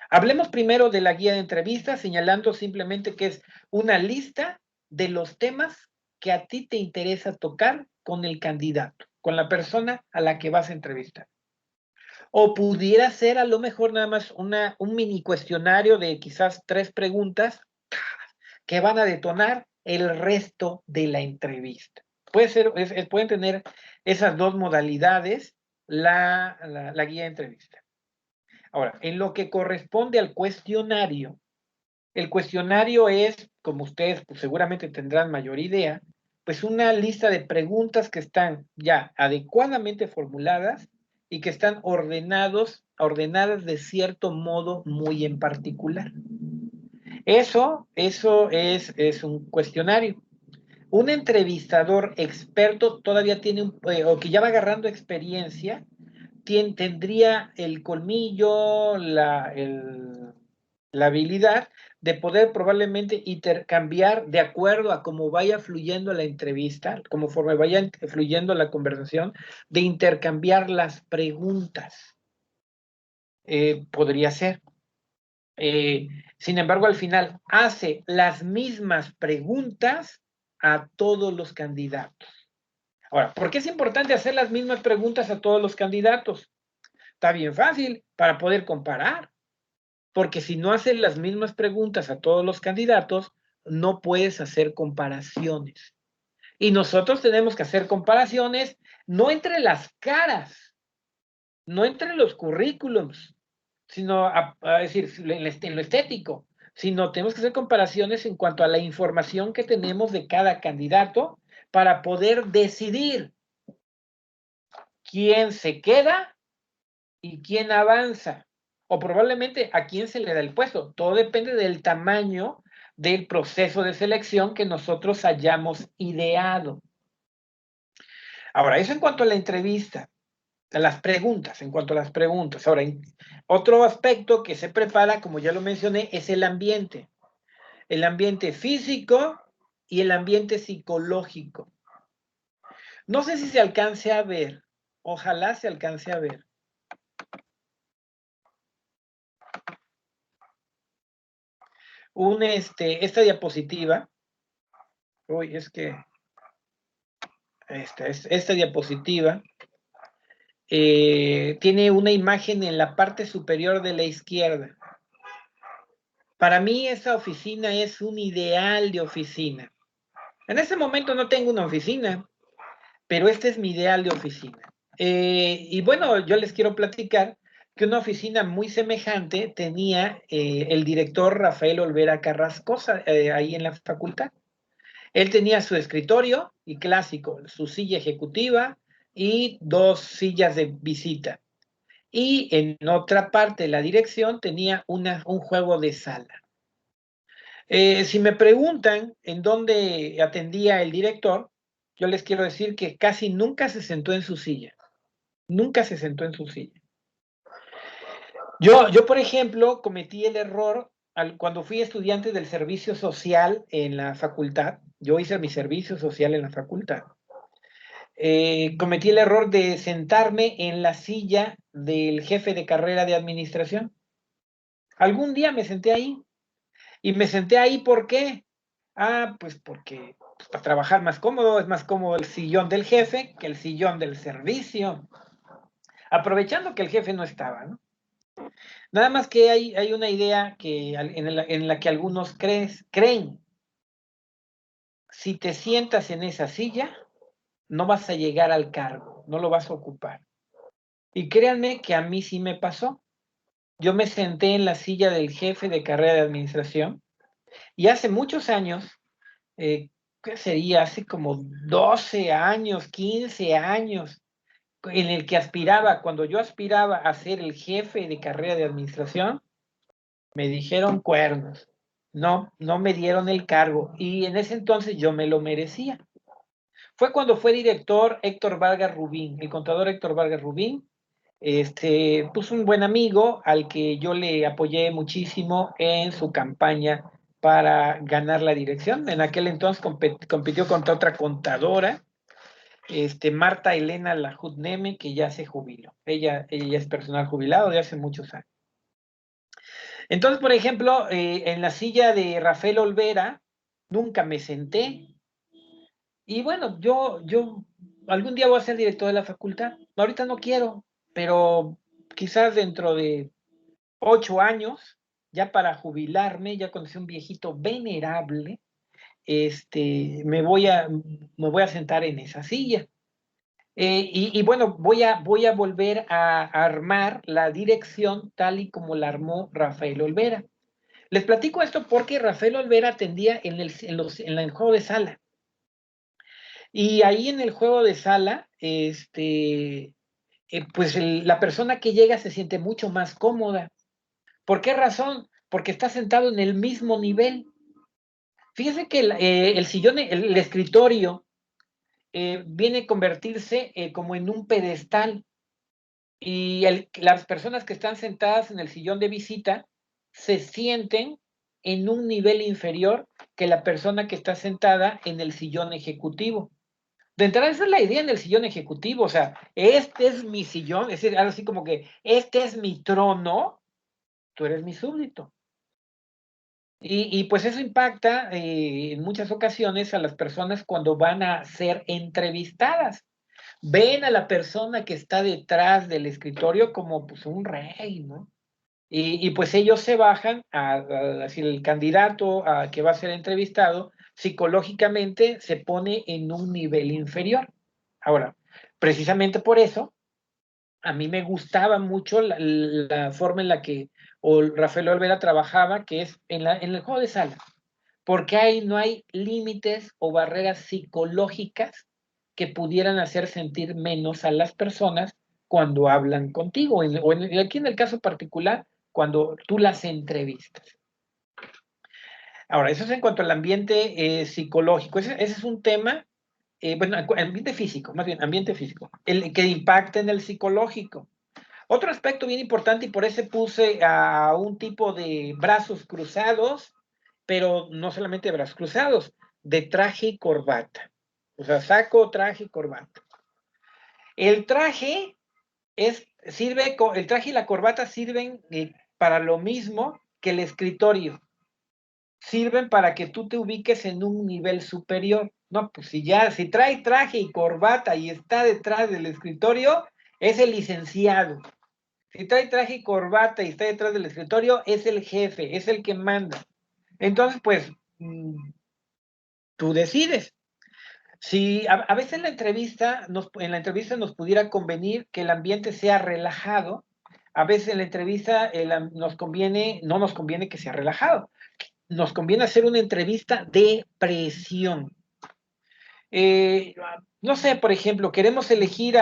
S1: Hablemos primero de la guía de entrevista, señalando simplemente que es una lista de los temas que a ti te interesa tocar con el candidato, con la persona a la que vas a entrevistar. O pudiera ser a lo mejor nada más un mini cuestionario de quizás 3 preguntas que van a detonar el resto de la entrevista. Pueden tener esas dos modalidades la guía de entrevista. Ahora, en lo que corresponde al cuestionario, el cuestionario es, como ustedes pues, seguramente tendrán mayor idea, pues una lista de preguntas que están ya adecuadamente formuladas y que están ordenadas de cierto modo muy en particular. Eso es un cuestionario. Un entrevistador experto todavía tiene o que ya va agarrando experiencia, tendría el colmillo, la habilidad de poder probablemente intercambiar de acuerdo a cómo vaya fluyendo la entrevista, conforme vaya fluyendo la conversación, de intercambiar las preguntas. Podría ser. Sin embargo, al final hace las mismas preguntas a todos los candidatos. Ahora, ¿por qué es importante hacer las mismas preguntas a todos los candidatos? Está bien fácil, para poder comparar. Porque si no haces las mismas preguntas a todos los candidatos, no puedes hacer comparaciones. Y nosotros tenemos que hacer comparaciones no entre las caras, no entre los currículums, sino a decir, en lo estético, sino tenemos que hacer comparaciones en cuanto a la información que tenemos de cada candidato para poder decidir quién se queda y quién avanza, o probablemente a quién se le da el puesto. Todo depende del tamaño del proceso de selección que nosotros hayamos ideado. Ahora, eso en cuanto a la entrevista. las preguntas, en cuanto a las preguntas. Ahora, otro aspecto que se prepara, como ya lo mencioné, es el ambiente. El ambiente físico y el ambiente psicológico. No sé si se alcance a ver, ojalá se alcance a ver. Esta diapositiva, uy, es que esta diapositiva tiene una imagen en la parte superior de la izquierda. Para mí esa oficina es un ideal de oficina. En este momento no tengo una oficina, pero este es mi ideal de oficina. Y bueno, yo les quiero platicar que una oficina muy semejante tenía el director Rafael Olvera Carrascosa ahí en la facultad. Él tenía su escritorio y clásico, su silla ejecutiva y 2 sillas de visita. Y en otra parte de la dirección tenía un juego de sala. Si me preguntan en dónde atendía el director, yo les quiero decir que casi nunca se sentó en su silla. Nunca se sentó en su silla. Yo por ejemplo, cometí el error cuando fui estudiante del servicio social en la facultad. Yo hice mi servicio social en la facultad. Cometí el error de sentarme en la silla del jefe de carrera de administración. Algún día me senté ahí. Y me senté ahí, ¿por qué? Pues porque pues, para trabajar más cómodo, es más cómodo el sillón del jefe que el sillón del servicio. Aprovechando que el jefe no estaba, ¿no? Nada más que hay una idea que, en la que algunos creen. Si te sientas en esa silla, no vas a llegar al cargo, no lo vas a ocupar. Y créanme que a mí sí me pasó. Yo me senté en la silla del jefe de carrera de administración y hace muchos años, ¿qué sería? Hace como 12 años, 15 años, en el que cuando yo aspiraba a ser el jefe de carrera de administración, me dijeron cuernos. No me dieron el cargo y en ese entonces yo me lo merecía. Fue cuando fue director Héctor Vargas Rubín, el contador Héctor Vargas Rubín, puso un buen amigo al que yo le apoyé muchísimo en su campaña para ganar la dirección. En aquel entonces compitió contra otra contadora, Marta Elena Lajud Neme, que ya se jubiló. Ella ya es personal jubilado de hace muchos años. Entonces, por ejemplo, en la silla de Rafael Olvera, nunca me senté. Y bueno, yo algún día voy a ser director de la facultad. Ahorita no quiero, pero quizás dentro de 8 años, ya para jubilarme, ya cuando sea un viejito venerable, me voy a sentar en esa silla. Y bueno, voy a volver a armar la dirección tal y como la armó Rafael Olvera. Les platico esto porque Rafael Olvera atendía en el juego de sala. Y ahí en el juego de sala, pues la persona que llega se siente mucho más cómoda. ¿Por qué razón? Porque está sentado en el mismo nivel. Fíjese que el sillón, el escritorio, viene a convertirse como en un pedestal y las personas que están sentadas en el sillón de visita se sienten en un nivel inferior que la persona que está sentada en el sillón ejecutivo. De entrada, esa es la idea en el sillón ejecutivo, o sea, este es mi sillón, es decir, algo así como que este es mi trono, tú eres mi súbdito. Y pues eso impacta en muchas ocasiones a las personas cuando van a ser entrevistadas. Ven a la persona que está detrás del escritorio como pues un rey, ¿no? Y pues ellos se bajan decir, el candidato que va a ser entrevistado, psicológicamente se pone en un nivel inferior. Ahora, precisamente por eso, a mí me gustaba mucho la forma en la que Rafael Olvera trabajaba, que es en el juego de sala, porque ahí no hay límites o barreras psicológicas que pudieran hacer sentir menos a las personas cuando hablan contigo, aquí en el caso particular, cuando tú las entrevistas. Ahora, eso es en cuanto al ambiente psicológico. Ese es un tema bueno, ambiente físico, más bien, ambiente físico, el que impacta en el psicológico. Otro aspecto bien importante, y por eso puse a un tipo de brazos cruzados, pero no solamente de brazos cruzados, de traje y corbata. O sea, saco, traje y corbata. El traje el traje y la corbata sirven para lo mismo que el escritorio. Sirven para que tú te ubiques en un nivel superior. No, pues si trae traje y corbata y está detrás del escritorio, es el licenciado. Si trae traje y corbata y está detrás del escritorio, es el jefe, es el que manda. Entonces, pues, tú decides. Si a veces en la entrevista nos pudiera convenir que el ambiente sea relajado, a veces en la entrevista no nos conviene que sea relajado. Nos conviene hacer una entrevista de presión. No sé, por ejemplo, queremos elegir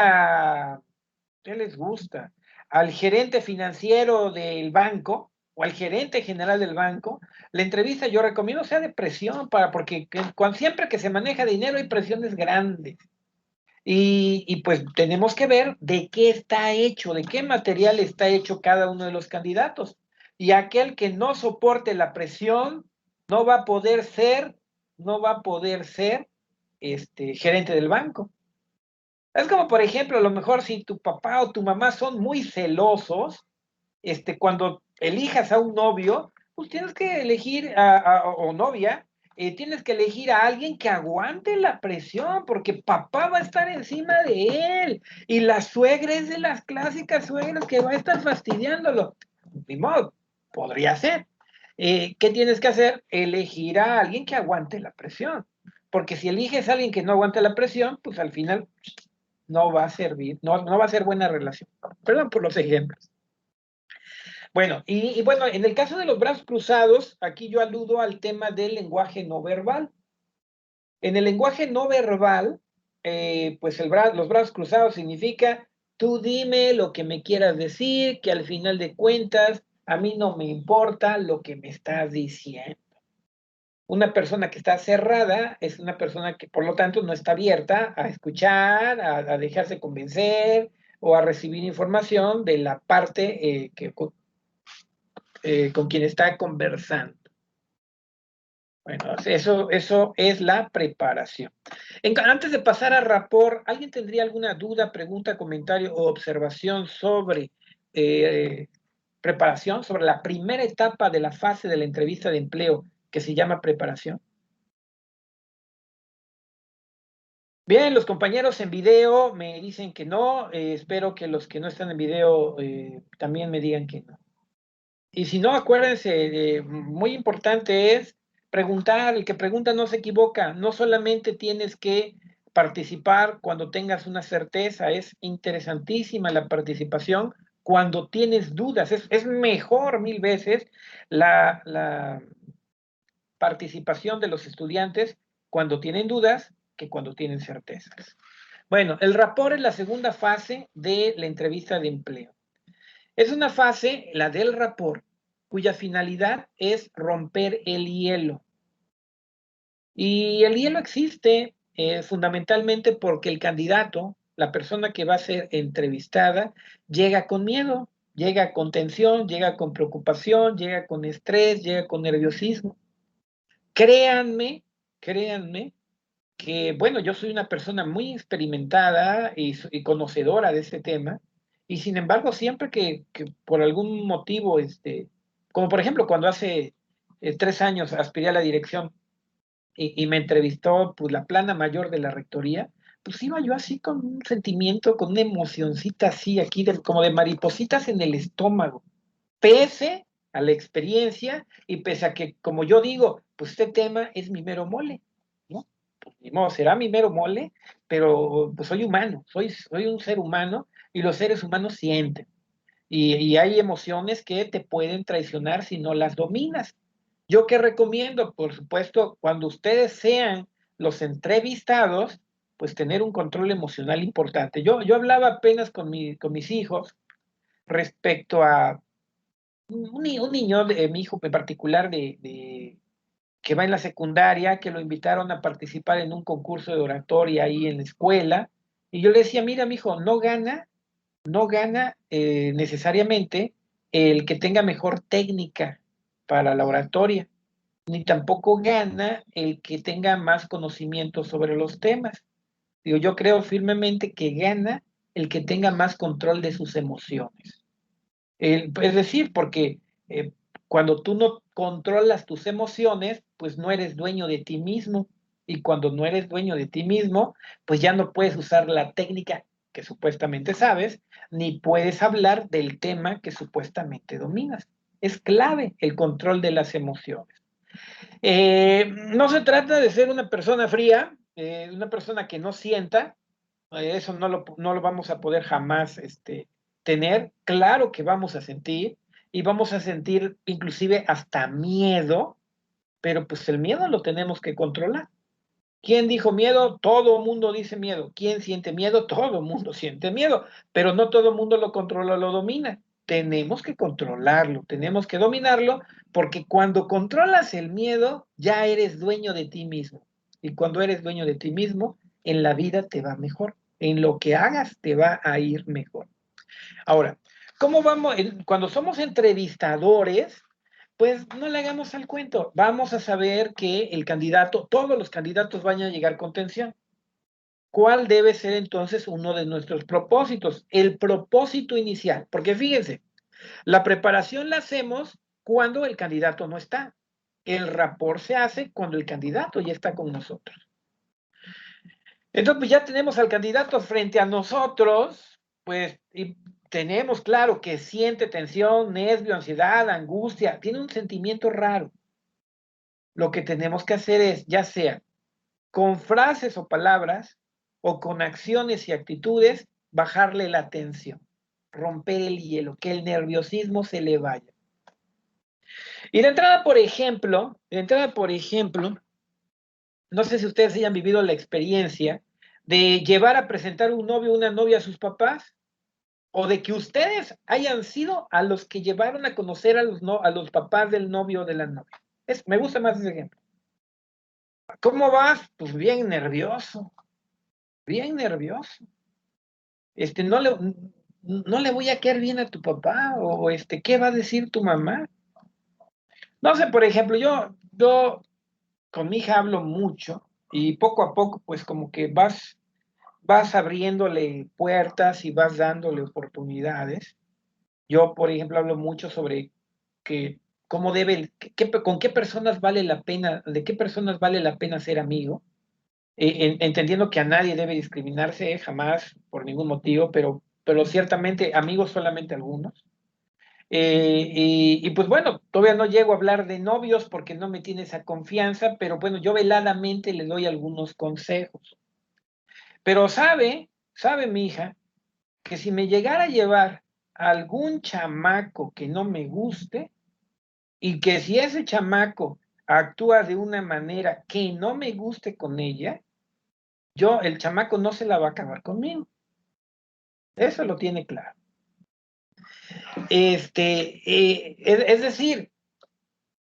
S1: ¿qué les gusta? Al gerente financiero del banco o al gerente general del banco. La entrevista yo recomiendo sea de presión, porque siempre que se maneja dinero hay presiones grandes. Y pues tenemos que ver de qué está hecho, de qué material está hecho cada uno de los candidatos. Y aquel que no soporte la presión no va a poder ser, no va a poder ser gerente del banco. Es como, por ejemplo, a lo mejor si tu papá o tu mamá son muy celosos, cuando elijas a un novio, pues tienes que elegir o novia, tienes que elegir a alguien que aguante la presión, porque papá va a estar encima de él, y la suegra es de las clásicas suegras que va a estar fastidiándolo. Ni modo, podría ser. ¿Qué tienes que hacer? Elegir a alguien que aguante la presión, porque si eliges a alguien que no aguante la presión, pues al final no va a servir, no va a ser buena relación. Perdón por los ejemplos. Bueno, bueno, en el caso de los brazos cruzados, aquí yo aludo al tema del lenguaje no verbal. En el lenguaje no verbal, pues los brazos cruzados significa, tú dime lo que me quieras decir, que al final de cuentas, a mí no me importa lo que me estás diciendo. Una persona que está cerrada es una persona que, por lo tanto, no está abierta a escuchar, a dejarse convencer o a recibir información de la parte con quien está conversando. Bueno, eso es la preparación. Antes de pasar a rapport, ¿alguien tendría alguna duda, pregunta, comentario o observación sobre preparación, sobre la primera etapa de la fase de la entrevista de empleo que se llama preparación? Bien, los compañeros en video me dicen que no. Espero que los que no están en video también me digan que no. Y si no, acuérdense, muy importante es preguntar. El que pregunta no se equivoca. No solamente tienes que participar cuando tengas una certeza, es interesantísima la participación cuando tienes dudas. Es mejor 1000 veces la participación de los estudiantes cuando tienen dudas que cuando tienen certezas. Bueno, el rapport es la segunda fase de la entrevista de empleo. Es una fase, la del rapport, cuya finalidad es romper el hielo. Y el hielo existe fundamentalmente porque el candidato, la persona que va a ser entrevistada, llega con miedo, llega con tensión, llega con preocupación, llega con estrés, llega con nerviosismo. Créanme que, bueno, yo soy una persona muy experimentada y conocedora de este tema, y sin embargo, siempre que por algún motivo, como por ejemplo cuando hace 3 años aspiré a la dirección y me entrevistó pues, la plana mayor de la rectoría, pues iba yo así con un sentimiento, con una emocioncita así, aquí como de maripositas en el estómago, pese a la experiencia y pese a que, como yo digo, pues este tema es mi mero mole, ¿no? Pues ni modo, será mi mero mole, pero pues soy humano, soy un ser humano y los seres humanos sienten. Y hay emociones que te pueden traicionar si no las dominas. ¿Yo qué recomiendo? Por supuesto, cuando ustedes sean los entrevistados, pues tener un control emocional importante. Yo hablaba apenas con mis hijos respecto a un niño, mi hijo en particular que va en la secundaria, que lo invitaron a participar en un concurso de oratoria ahí en la escuela, y yo le decía, mira, mijo, no gana necesariamente el que tenga mejor técnica para la oratoria, ni tampoco gana el que tenga más conocimiento sobre los temas. Digo, yo creo firmemente que gana el que tenga más control de sus emociones. Es decir, porque cuando tú no controlas tus emociones, pues no eres dueño de ti mismo. Y cuando no eres dueño de ti mismo, pues ya no puedes usar la técnica que supuestamente sabes, ni puedes hablar del tema que supuestamente dominas. Es clave el control de las emociones. No se trata de ser una persona fría, una persona que no sienta, eso no lo vamos a poder jamás tener. Claro que vamos a sentir, y vamos a sentir inclusive hasta miedo, pero pues el miedo lo tenemos que controlar. ¿Quién dijo miedo? Todo mundo dice miedo. ¿Quién siente miedo? Todo mundo siente miedo, pero no todo mundo lo controla, lo domina. Tenemos que controlarlo, tenemos que dominarlo, porque cuando controlas el miedo, ya eres dueño de ti mismo. Y cuando eres dueño de ti mismo, en la vida te va mejor. En lo que hagas te va a ir mejor. Ahora, ¿cómo vamos? Cuando somos entrevistadores, pues no le hagamos al cuento. Vamos a saber que el candidato, todos los candidatos van a llegar con tensión. ¿Cuál debe ser entonces uno de nuestros propósitos? El propósito inicial. Porque fíjense, la preparación la hacemos cuando el candidato no está. El rapport se hace cuando el candidato ya está con nosotros. Entonces, pues ya tenemos al candidato frente a nosotros, pues, y tenemos claro que siente tensión, nervio, ansiedad, angustia, tiene un sentimiento raro. Lo que tenemos que hacer es, ya sea con frases o palabras, o con acciones y actitudes, bajarle la tensión, romper el hielo, que el nerviosismo se le vaya. Y de entrada, por ejemplo, no sé si ustedes hayan vivido la experiencia de llevar a presentar un novio o una novia a sus papás, o de que ustedes hayan sido a los que llevaron a conocer a los papás del novio o de la novia. Me gusta más ese ejemplo. ¿Cómo vas? Pues bien nervioso, bien nervioso. No le voy a caer bien a tu papá, o ¿qué va a decir tu mamá? No sé, por ejemplo, yo con mi hija hablo mucho, y poco a poco, pues como que vas abriéndole puertas y vas dándole oportunidades. Yo, por ejemplo, hablo mucho sobre que cómo con qué personas vale la pena, de qué personas vale la pena ser amigo, entendiendo que a nadie debe discriminarse, jamás, por ningún motivo, pero ciertamente amigos solamente algunos. Y pues bueno, todavía no llego a hablar de novios porque no me tiene esa confianza, pero bueno, yo veladamente le doy algunos consejos. Pero sabe mi hija, que si me llegara a llevar a algún chamaco que no me guste, y que si ese chamaco actúa de una manera que no me guste con ella, el chamaco no se la va a acabar conmigo. Eso lo tiene claro. Es decir,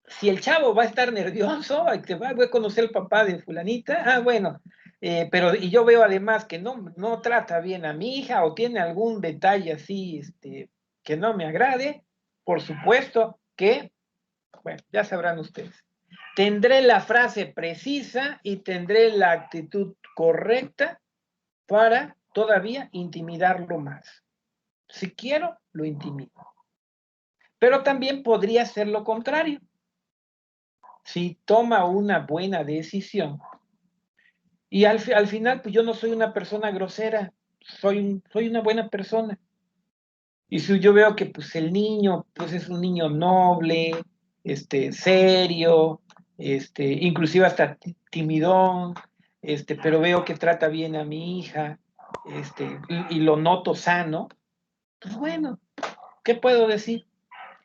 S1: si el chavo va a estar nervioso, que va a conocer al papá de fulanita, bueno, y yo veo además que no trata bien a mi hija, o tiene algún detalle así, que no me agrade, por supuesto que, bueno, ya sabrán ustedes. Tendré la frase precisa y tendré la actitud correcta para todavía intimidarlo más. Si quiero, lo intimido. Pero también podría ser lo contrario. Si toma una buena decisión, y al final, pues yo no soy una persona grosera, soy una buena persona. Y si yo veo que pues el niño pues es un niño noble, serio, inclusive hasta timidón, pero veo que trata bien a mi hija, y lo noto sano, pues bueno, ¿qué puedo decir?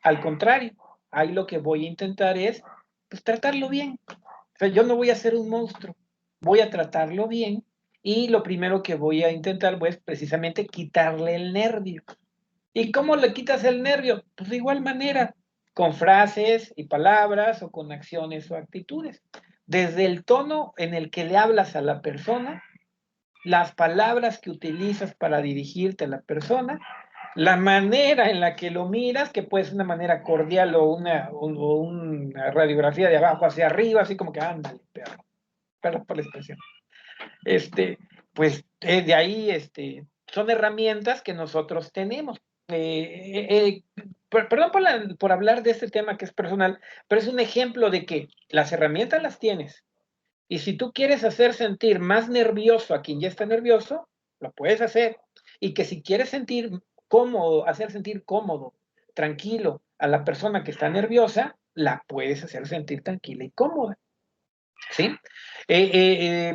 S1: Al contrario, ahí lo que voy a intentar es pues tratarlo bien. O sea, yo no voy a ser un monstruo, voy a tratarlo bien, y lo primero que voy a intentar pues precisamente quitarle el nervio. ¿Y cómo le quitas el nervio? Pues de igual manera, con frases y palabras o con acciones o actitudes. Desde el tono en el que le hablas a la persona, las palabras que utilizas para dirigirte a la persona, la manera en la que lo miras, que puede ser una manera cordial o una radiografía de abajo hacia arriba, así como que ándale, perro, perdón por la expresión. Pues de ahí son herramientas que nosotros tenemos. Perdón por hablar de este tema que es personal, pero es un ejemplo de que las herramientas las tienes. Y si tú quieres hacer sentir más nervioso a quien ya está nervioso, lo puedes hacer. Y que si quieres sentir cómodo, hacer sentir cómodo, tranquilo a la persona que está nerviosa, la puedes hacer sentir tranquila y cómoda. ¿Sí?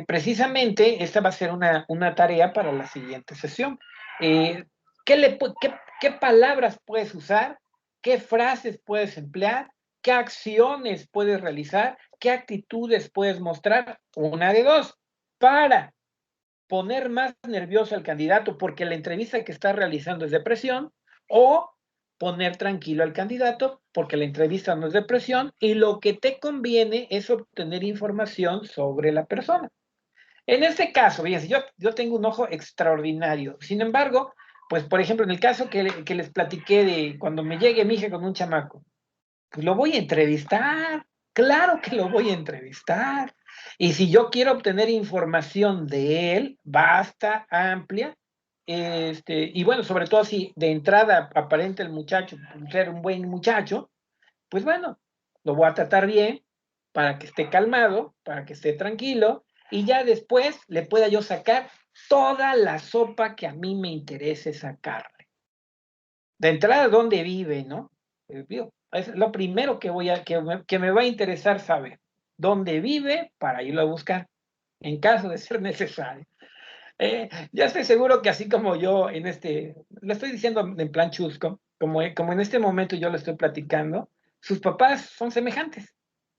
S1: Precisamente esta va a ser una tarea para la siguiente sesión. ¿Qué palabras puedes usar? ¿Qué frases puedes emplear? ¿Qué acciones puedes realizar? ¿Qué actitudes puedes mostrar? Una de dos, para poner más nervioso al candidato porque la entrevista que está realizando es de presión, o poner tranquilo al candidato porque la entrevista no es de presión y lo que te conviene es obtener información sobre la persona. En este caso, fíjense, yo tengo un ojo extraordinario. Sin embargo, pues por ejemplo, en el caso que les platiqué de cuando me llegue mi hija con un chamaco, pues lo voy a entrevistar, claro que lo voy a entrevistar. Y si yo quiero obtener información de él, basta, amplia, y bueno, sobre todo si de entrada aparenta el muchacho ser un buen muchacho, pues bueno, lo voy a tratar bien para que esté calmado, para que esté tranquilo, y ya después le pueda yo sacar toda la sopa que a mí me interese sacarle. De entrada, ¿dónde vive, no? Es lo primero que me va a interesar saber. ¿Dónde vive? Para irlo a buscar, en caso de ser necesario. Ya estoy seguro que así como yo lo estoy diciendo en plan chusco, como en este momento yo lo estoy platicando, sus papás son semejantes.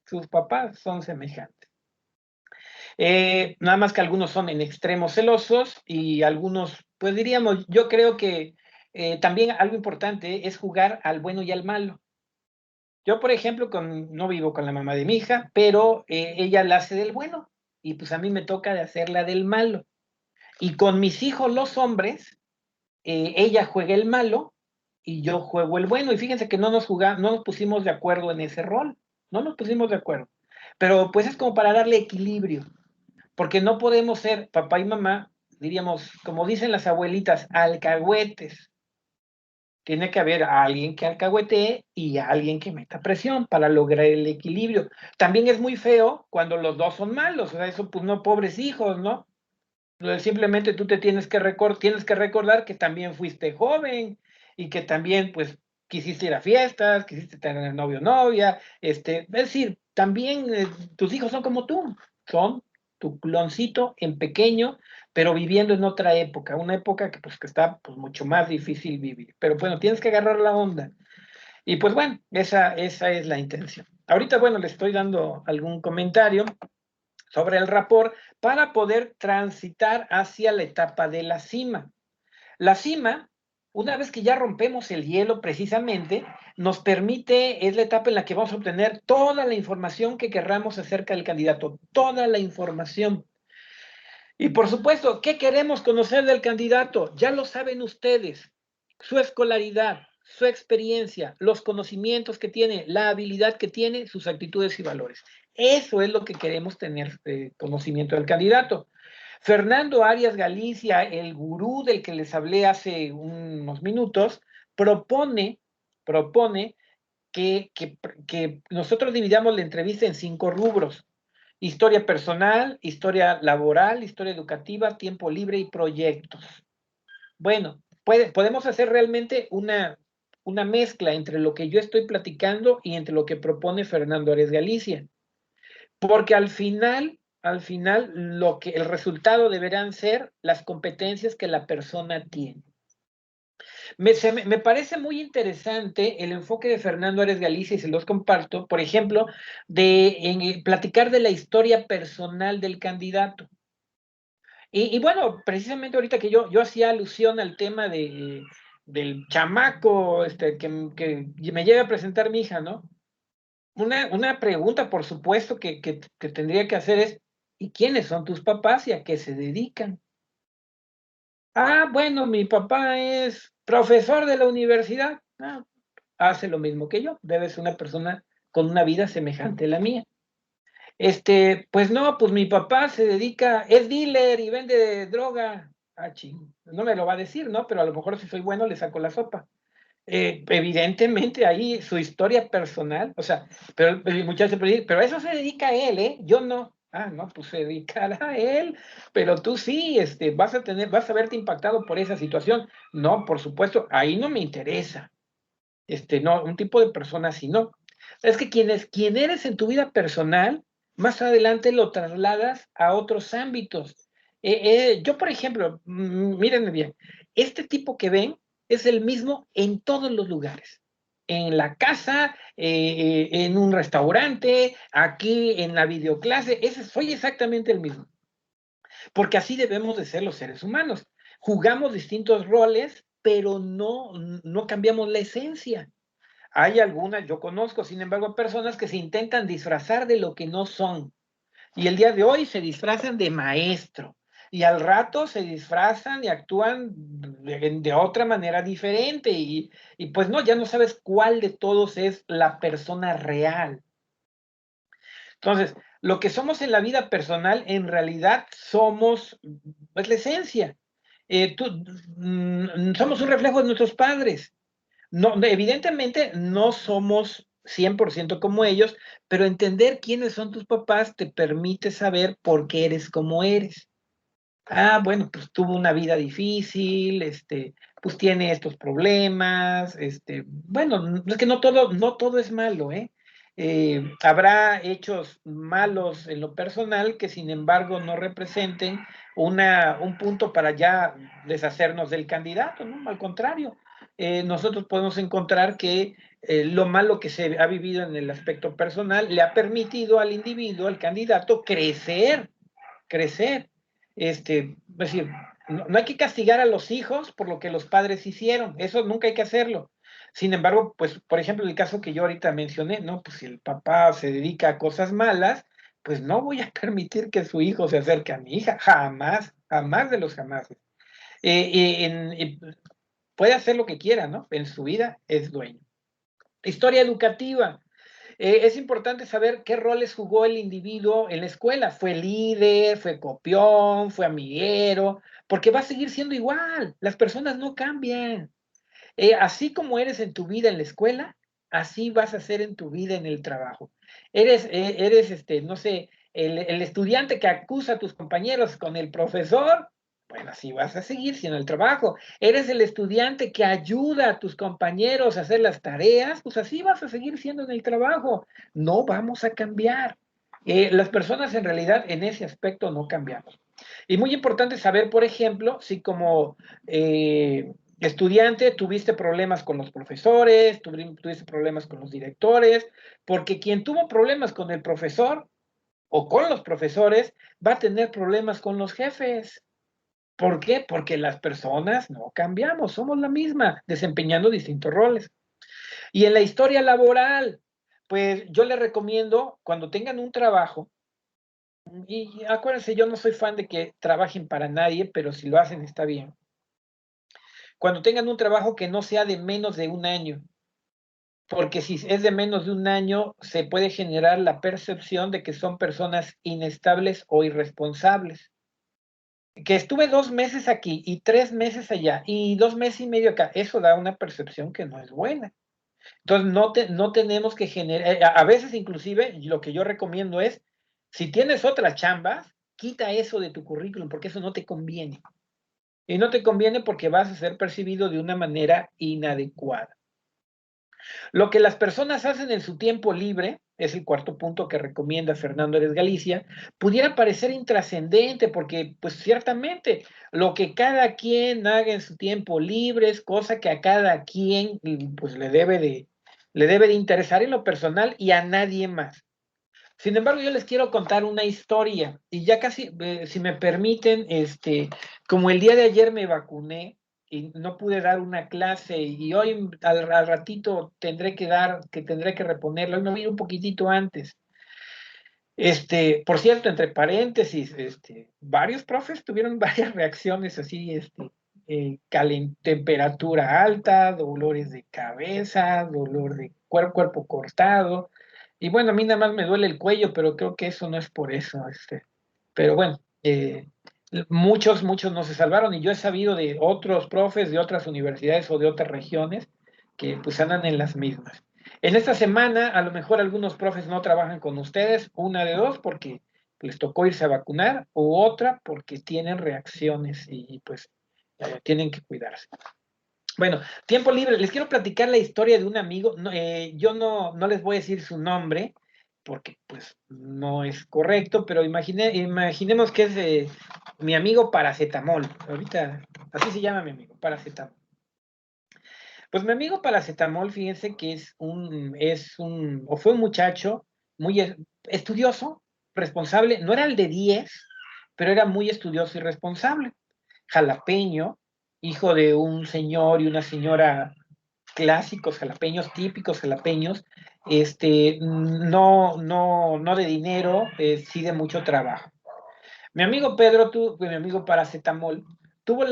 S1: Sus papás son semejantes. Nada más que algunos son en extremo celosos y algunos, pues diríamos, yo creo que también algo importante es jugar al bueno y al malo. Yo, por ejemplo, no vivo con la mamá de mi hija, pero ella la hace del bueno y pues a mí me toca de hacerla del malo. Y con mis hijos, los hombres, ella juega el malo y yo juego el bueno. Y fíjense que no nos pusimos de acuerdo en ese rol. No nos pusimos de acuerdo. Pero pues es como para darle equilibrio. Porque no podemos ser papá y mamá, diríamos, como dicen las abuelitas, alcahuetes. Tiene que haber a alguien que alcahuetee y a alguien que meta presión para lograr el equilibrio. También es muy feo cuando los dos son malos, o sea, eso pues no, pobres hijos, ¿no? Simplemente tú tienes que recordar que también fuiste joven y que también pues quisiste ir a fiestas, quisiste tener novio o novia, es decir, también tus hijos son como tú, son tu cloncito en pequeño, pero viviendo en otra época, una época que está pues mucho más difícil vivir, pero bueno, tienes que agarrar la onda. Y pues bueno, esa es la intención. Ahorita, bueno, le estoy dando algún comentario sobre el rapport para poder transitar hacia la etapa de la cima. La cima, una vez que ya rompemos el hielo precisamente, nos permite, es la etapa en la que vamos a obtener toda la información que querramos acerca del candidato, toda la información. Y por supuesto, ¿qué queremos conocer del candidato? Ya lo saben ustedes, su escolaridad, su experiencia, los conocimientos que tiene, la habilidad que tiene, sus actitudes y valores. Eso es lo que queremos tener conocimiento del candidato. Fernando Arias Galicia, el gurú del que les hablé hace unos minutos, propone que nosotros dividamos la entrevista en 5 rubros. Historia personal, historia laboral, historia educativa, tiempo libre y proyectos. Bueno, podemos hacer realmente una mezcla entre lo que yo estoy platicando y entre lo que propone Fernando Arias Galicia. Porque al final, el resultado deberán ser las competencias que la persona tiene. Me parece muy interesante el enfoque de Fernando Arias Galicia y se los comparto, por ejemplo, en platicar de la historia personal del candidato. Y bueno, precisamente ahorita que yo hacía alusión al tema del chamaco que me lleve a presentar mi hija, ¿no? Una pregunta, por supuesto, que tendría que hacer es, ¿y quiénes son tus papás y a qué se dedican? Ah, bueno, mi papá es profesor de la universidad. Ah, hace lo mismo que yo, debe ser una persona con una vida semejante a la mía. Pues no, pues mi papá se dedica, es dealer y vende droga. Ah, ching, no me lo va a decir, ¿no? Pero a lo mejor si soy bueno le saco la sopa. Evidentemente ahí su historia personal, o sea, pero el muchacho puede decir, pero eso se dedica a él, ¿eh? Yo no. Ah, no, pues se dedicará a él, pero tú sí, vas a verte impactado por esa situación. No, por supuesto, ahí no me interesa. No, un tipo de persona así, no. Es que quien eres en tu vida personal, más adelante lo trasladas a otros ámbitos. Yo, por ejemplo, mírenme bien, este tipo que ven es el mismo en todos los lugares. En la casa, en un restaurante, aquí en la videoclase, soy exactamente el mismo. Porque así debemos de ser los seres humanos. Jugamos distintos roles, pero no cambiamos la esencia. Hay algunas, yo conozco, sin embargo, personas que se intentan disfrazar de lo que no son. Y el día de hoy se disfrazan de maestro. Y al rato se disfrazan y actúan de otra manera diferente. Y pues no, ya no sabes cuál de todos es la persona real. Entonces, lo que somos en la vida personal, en realidad somos, pues, la esencia. Somos un reflejo de nuestros padres. No, evidentemente no somos 100% como ellos, pero entender quiénes son tus papás te permite saber por qué eres como eres. Ah, bueno, pues tuvo una vida difícil, pues tiene estos problemas, bueno, es que no todo es malo, ¿eh? Habrá hechos malos en lo personal que sin embargo no representen un punto para ya deshacernos del candidato, ¿no? Al contrario, nosotros podemos encontrar que lo malo que se ha vivido en el aspecto personal le ha permitido al individuo, al candidato, crecer. Es decir, no hay que castigar a los hijos por lo que los padres hicieron, eso nunca hay que hacerlo. Sin embargo, pues, por ejemplo, el caso que yo ahorita mencioné, ¿no? Pues si el papá se dedica a cosas malas, pues no voy a permitir que su hijo se acerque a mi hija, jamás, jamás de los jamás. Puede hacer lo que quiera, ¿no? En su vida es dueño. Historia educativa. Es importante saber qué roles jugó el individuo en la escuela. ¿Fue líder, fue copión, fue amiguero? Porque va a seguir siendo igual. Las personas no cambian. Así como eres en tu vida en la escuela, así vas a ser en tu vida en el trabajo. Eres no sé, el estudiante que acusa a tus compañeros con el profesor, bueno, así vas a seguir siendo el trabajo. Eres el estudiante que ayuda a tus compañeros a hacer las tareas, pues así vas a seguir siendo en el trabajo. No vamos a cambiar. Las personas en realidad en ese aspecto no cambiamos. Y muy importante saber, por ejemplo, si como estudiante tuviste problemas con los profesores, tuviste problemas con los directores, porque quien tuvo problemas con el profesor o con los profesores va a tener problemas con los jefes. ¿Por qué? Porque las personas no cambiamos, somos la misma, desempeñando distintos roles. Y en la historia laboral, pues yo les recomiendo, cuando tengan un trabajo, y acuérdense, yo no soy fan de que trabajen para nadie, pero si lo hacen está bien. Cuando tengan un trabajo que no sea de menos de un año, porque si es de menos de un año, se puede generar la percepción de que son personas inestables o irresponsables. Que estuve 2 meses aquí y 3 meses allá y 2 meses y medio acá, eso da una percepción que no es buena. Entonces, no tenemos que generar, a veces inclusive lo que yo recomiendo es, si tienes otras chambas, quita eso de tu currículum porque eso no te conviene. Y no te conviene porque vas a ser percibido de una manera inadecuada. Lo que las personas hacen en su tiempo libre, es el cuarto punto que recomienda Fernando Eres Galicia, pudiera parecer intrascendente porque, pues ciertamente, lo que cada quien haga en su tiempo libre es cosa que a cada quien, pues le debe de interesar en lo personal y a nadie más. Sin embargo, yo les quiero contar una historia y ya casi, si me permiten, como el día de ayer me vacuné, y no pude dar una clase y hoy al ratito tendré que reponerlo. Hoy me voy a ir un poquitito antes. Por cierto, entre paréntesis, varios profes tuvieron varias reacciones así, temperatura alta, dolores de cabeza, dolor de cuerpo cortado. Y bueno, a mí nada más me duele el cuello, pero creo que eso no es por eso, pero bueno, muchos no se salvaron y yo he sabido de otros profes de otras universidades o de otras regiones que pues andan en las mismas. En esta semana, a lo mejor algunos profes no trabajan con ustedes, una de dos, porque les tocó irse a vacunar, u otra porque tienen reacciones y pues tienen que cuidarse. Bueno, tiempo libre, les quiero platicar la historia de un amigo. Yo no les voy a decir su nombre, porque pues no es correcto, pero imaginemos que es mi amigo Paracetamol. Ahorita, así se llama mi amigo, Paracetamol. Pues mi amigo Paracetamol, fíjense que o fue un muchacho muy estudioso, responsable, no era el de 10, pero era muy estudioso y responsable. Jalapeño, hijo de un señor y una señora clásicos jalapeños, típicos jalapeños, no de dinero, sí de mucho trabajo. Mi amigo Pedro, mi amigo Paracetamol, tuvo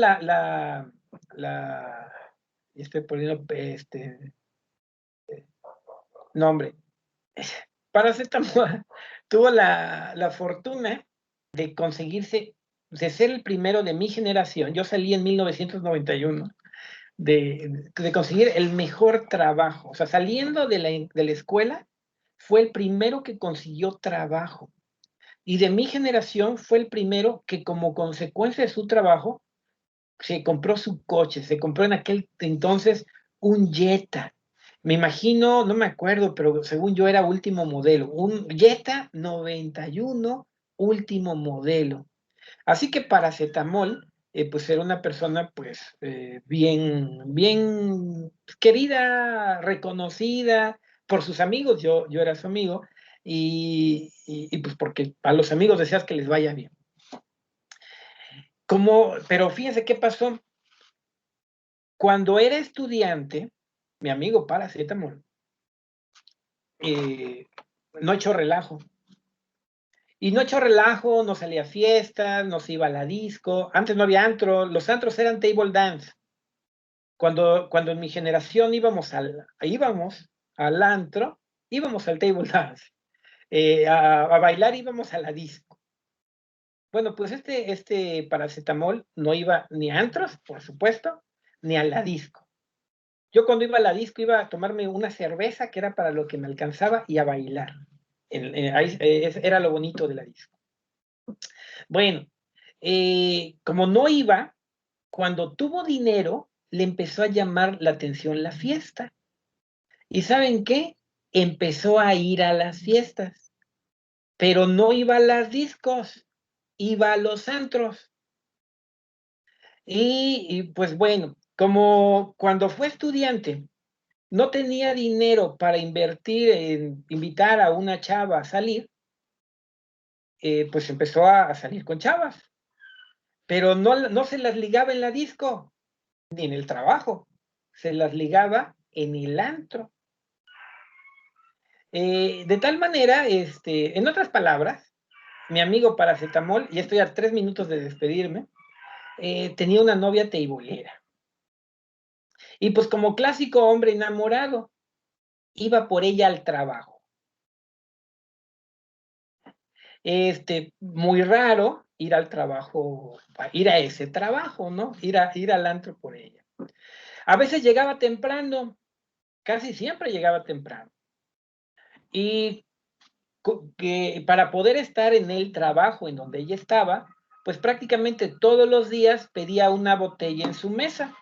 S1: estoy poniendo nombre. Paracetamol tuvo la fortuna de conseguirse, de ser el primero de mi generación. Yo salí en 1991, de conseguir el mejor trabajo. O sea, saliendo de la escuela, fue el primero que consiguió trabajo. Y de mi generación fue el primero que, como consecuencia de su trabajo, se compró su coche, se compró en aquel entonces un Jetta. Me imagino, no me acuerdo, pero según yo era último modelo, un Jetta 91 último modelo. Así que Paracetamol, pues era una persona pues bien querida, reconocida por sus amigos, yo era su amigo, y pues porque a los amigos deseas que les vaya bien. Pero fíjense qué pasó. Cuando era estudiante, mi amigo Paracetamol no echó relajo. Y no echó relajo, no salía a fiestas, no se iba a la disco. Antes no había antro, los antros eran table dance. Cuando en mi generación íbamos al antro, íbamos al table dance. A bailar íbamos a la disco. Bueno, pues Paracetamol no iba ni a antros, por supuesto, ni a la disco. Yo cuando iba a la disco iba a tomarme una cerveza, que era para lo que me alcanzaba, y a bailar. Era lo bonito de la disco. Bueno, como no iba, cuando tuvo dinero, le empezó a llamar la atención la fiesta. ¿Y saben qué? Empezó a ir a las fiestas, pero no iba a las discos, iba a los antros. Y pues bueno, como cuando fue estudiante, no tenía dinero para invertir en invitar a una chava a salir, pues empezó a salir con chavas, pero no se las ligaba en la disco, ni en el trabajo, se las ligaba en el antro. De tal manera, en otras palabras, mi amigo Paracetamol, y estoy a 3 minutos de despedirme, tenía una novia teibolera. Y pues como clásico hombre enamorado, iba por ella al trabajo. Muy raro ir al trabajo, ir a ese trabajo, ¿no? Ir al antro por ella. A veces llegaba temprano, casi siempre llegaba temprano. Y que para poder estar en el trabajo en donde ella estaba, pues prácticamente todos los días pedía una botella en su mesa.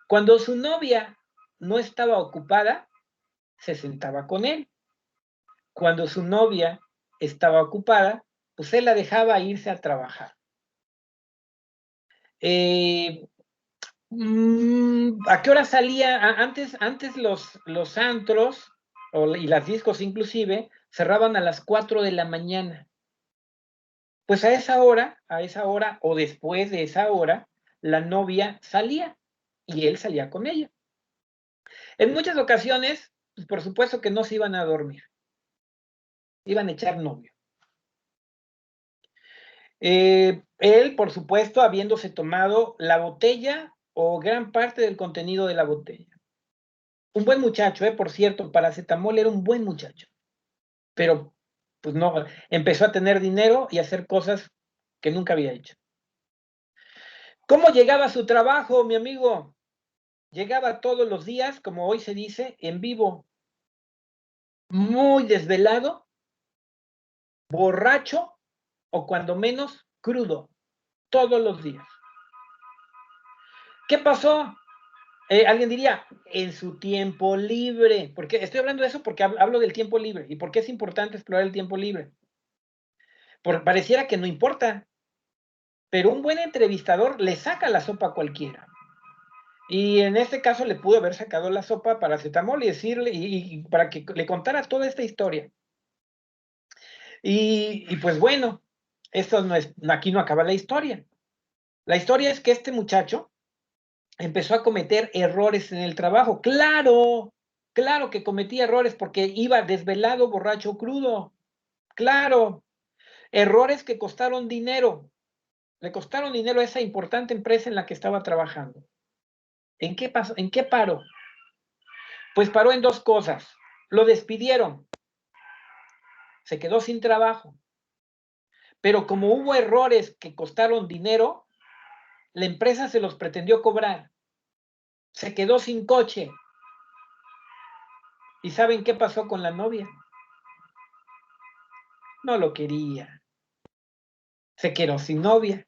S1: Cuando su novia no estaba ocupada, se sentaba con él. Cuando su novia estaba ocupada, pues él la dejaba irse a trabajar. ¿A qué hora salía? Antes los antros y las discos inclusive cerraban a las 4 de la mañana. Pues a esa hora o después de esa hora, la novia salía y él salía con ella. En muchas ocasiones, pues por supuesto que no se iban a dormir, iban a echar novio. Él, por supuesto, habiéndose tomado la botella o gran parte del contenido de la botella. Un buen muchacho, por cierto, paracetamol era un buen muchacho, pero pues no, empezó a tener dinero y a hacer cosas que nunca había hecho. ¿Cómo llegaba a su trabajo, mi amigo? Llegaba todos los días, como hoy se dice, en vivo, muy desvelado, borracho o cuando menos crudo, todos los días. ¿Qué pasó? Alguien diría, en su tiempo libre. ¿Por qué? Estoy hablando de eso porque hablo del tiempo libre. ¿Y por qué es importante explorar el tiempo libre? Porque pareciera que no importa, pero un buen entrevistador le saca la sopa a cualquiera. Y en este caso le pudo haber sacado la sopa para paracetamol y decirle, y para que le contara toda esta historia. Y pues bueno, esto no es, aquí no acaba la historia. La historia es que este muchacho empezó a cometer errores en el trabajo. Claro, claro que cometía errores porque iba desvelado, borracho, crudo. Claro, errores que costaron dinero. Le costaron dinero a esa importante empresa en la que estaba trabajando. ¿En qué pasó? ¿En qué paró? Pues paró en dos cosas. Lo despidieron. Se quedó sin trabajo. Pero como hubo errores que costaron dinero, la empresa se los pretendió cobrar. Se quedó sin coche. ¿Y saben qué pasó con la novia? No lo quería. Se quedó sin novia,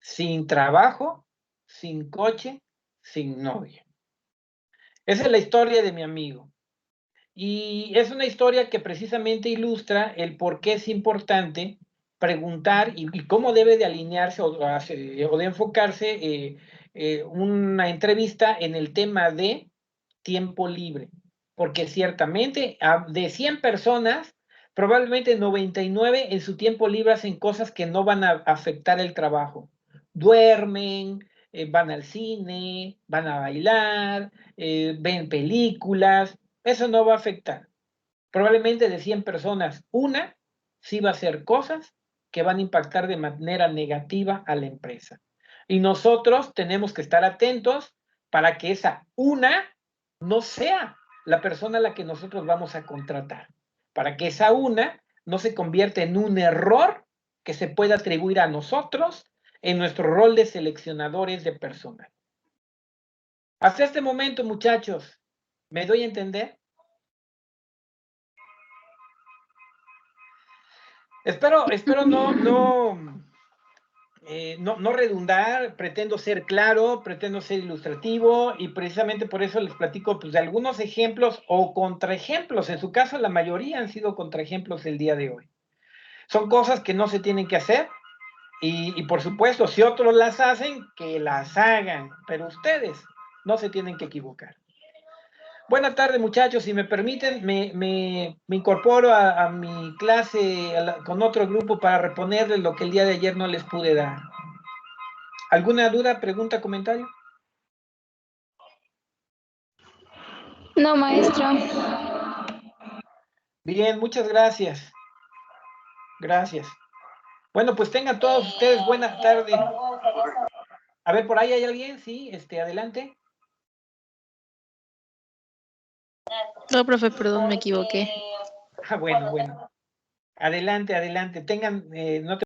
S1: sin trabajo, sin coche, sin novia. Esa es la historia de mi amigo. Y es una historia que precisamente ilustra el por qué es importante preguntar y cómo debe de alinearse o de enfocarse una entrevista en el tema de tiempo libre. Porque ciertamente de 100 personas, probablemente 99 en su tiempo libre hacen cosas que no van a afectar el trabajo. Duermen, van al cine, van a bailar, ven películas. Eso no va a afectar. Probablemente de 100 personas, una sí va a hacer cosas que van a impactar de manera negativa a la empresa. Y nosotros tenemos que estar atentos para que esa una no sea la persona a la que nosotros vamos a contratar. Para que esa una no se convierta en un error que se pueda atribuir a nosotros en nuestro rol de seleccionadores de personas. Hasta este momento, muchachos, ¿me doy a entender? Espero no redundar, pretendo ser claro, pretendo ser ilustrativo y precisamente por eso les platico pues, de algunos ejemplos o contraejemplos. En su caso, la mayoría han sido contraejemplos el día de hoy. Son cosas que no se tienen que hacer y por supuesto, si otros las hacen, que las hagan, pero ustedes no se tienen que equivocar. Buenas tardes, muchachos. Si me permiten, me incorporo a mi clase con otro grupo para reponerles lo que el día de ayer no les pude dar. ¿Alguna duda, pregunta, comentario?
S3: No, maestro.
S1: Bien, muchas gracias. Gracias. Bueno, pues tengan todos ustedes buena tarde. A ver, por ahí hay alguien, sí, adelante.
S2: No, profe, perdón, me equivoqué.
S1: Bueno. Adelante. Tengan, no te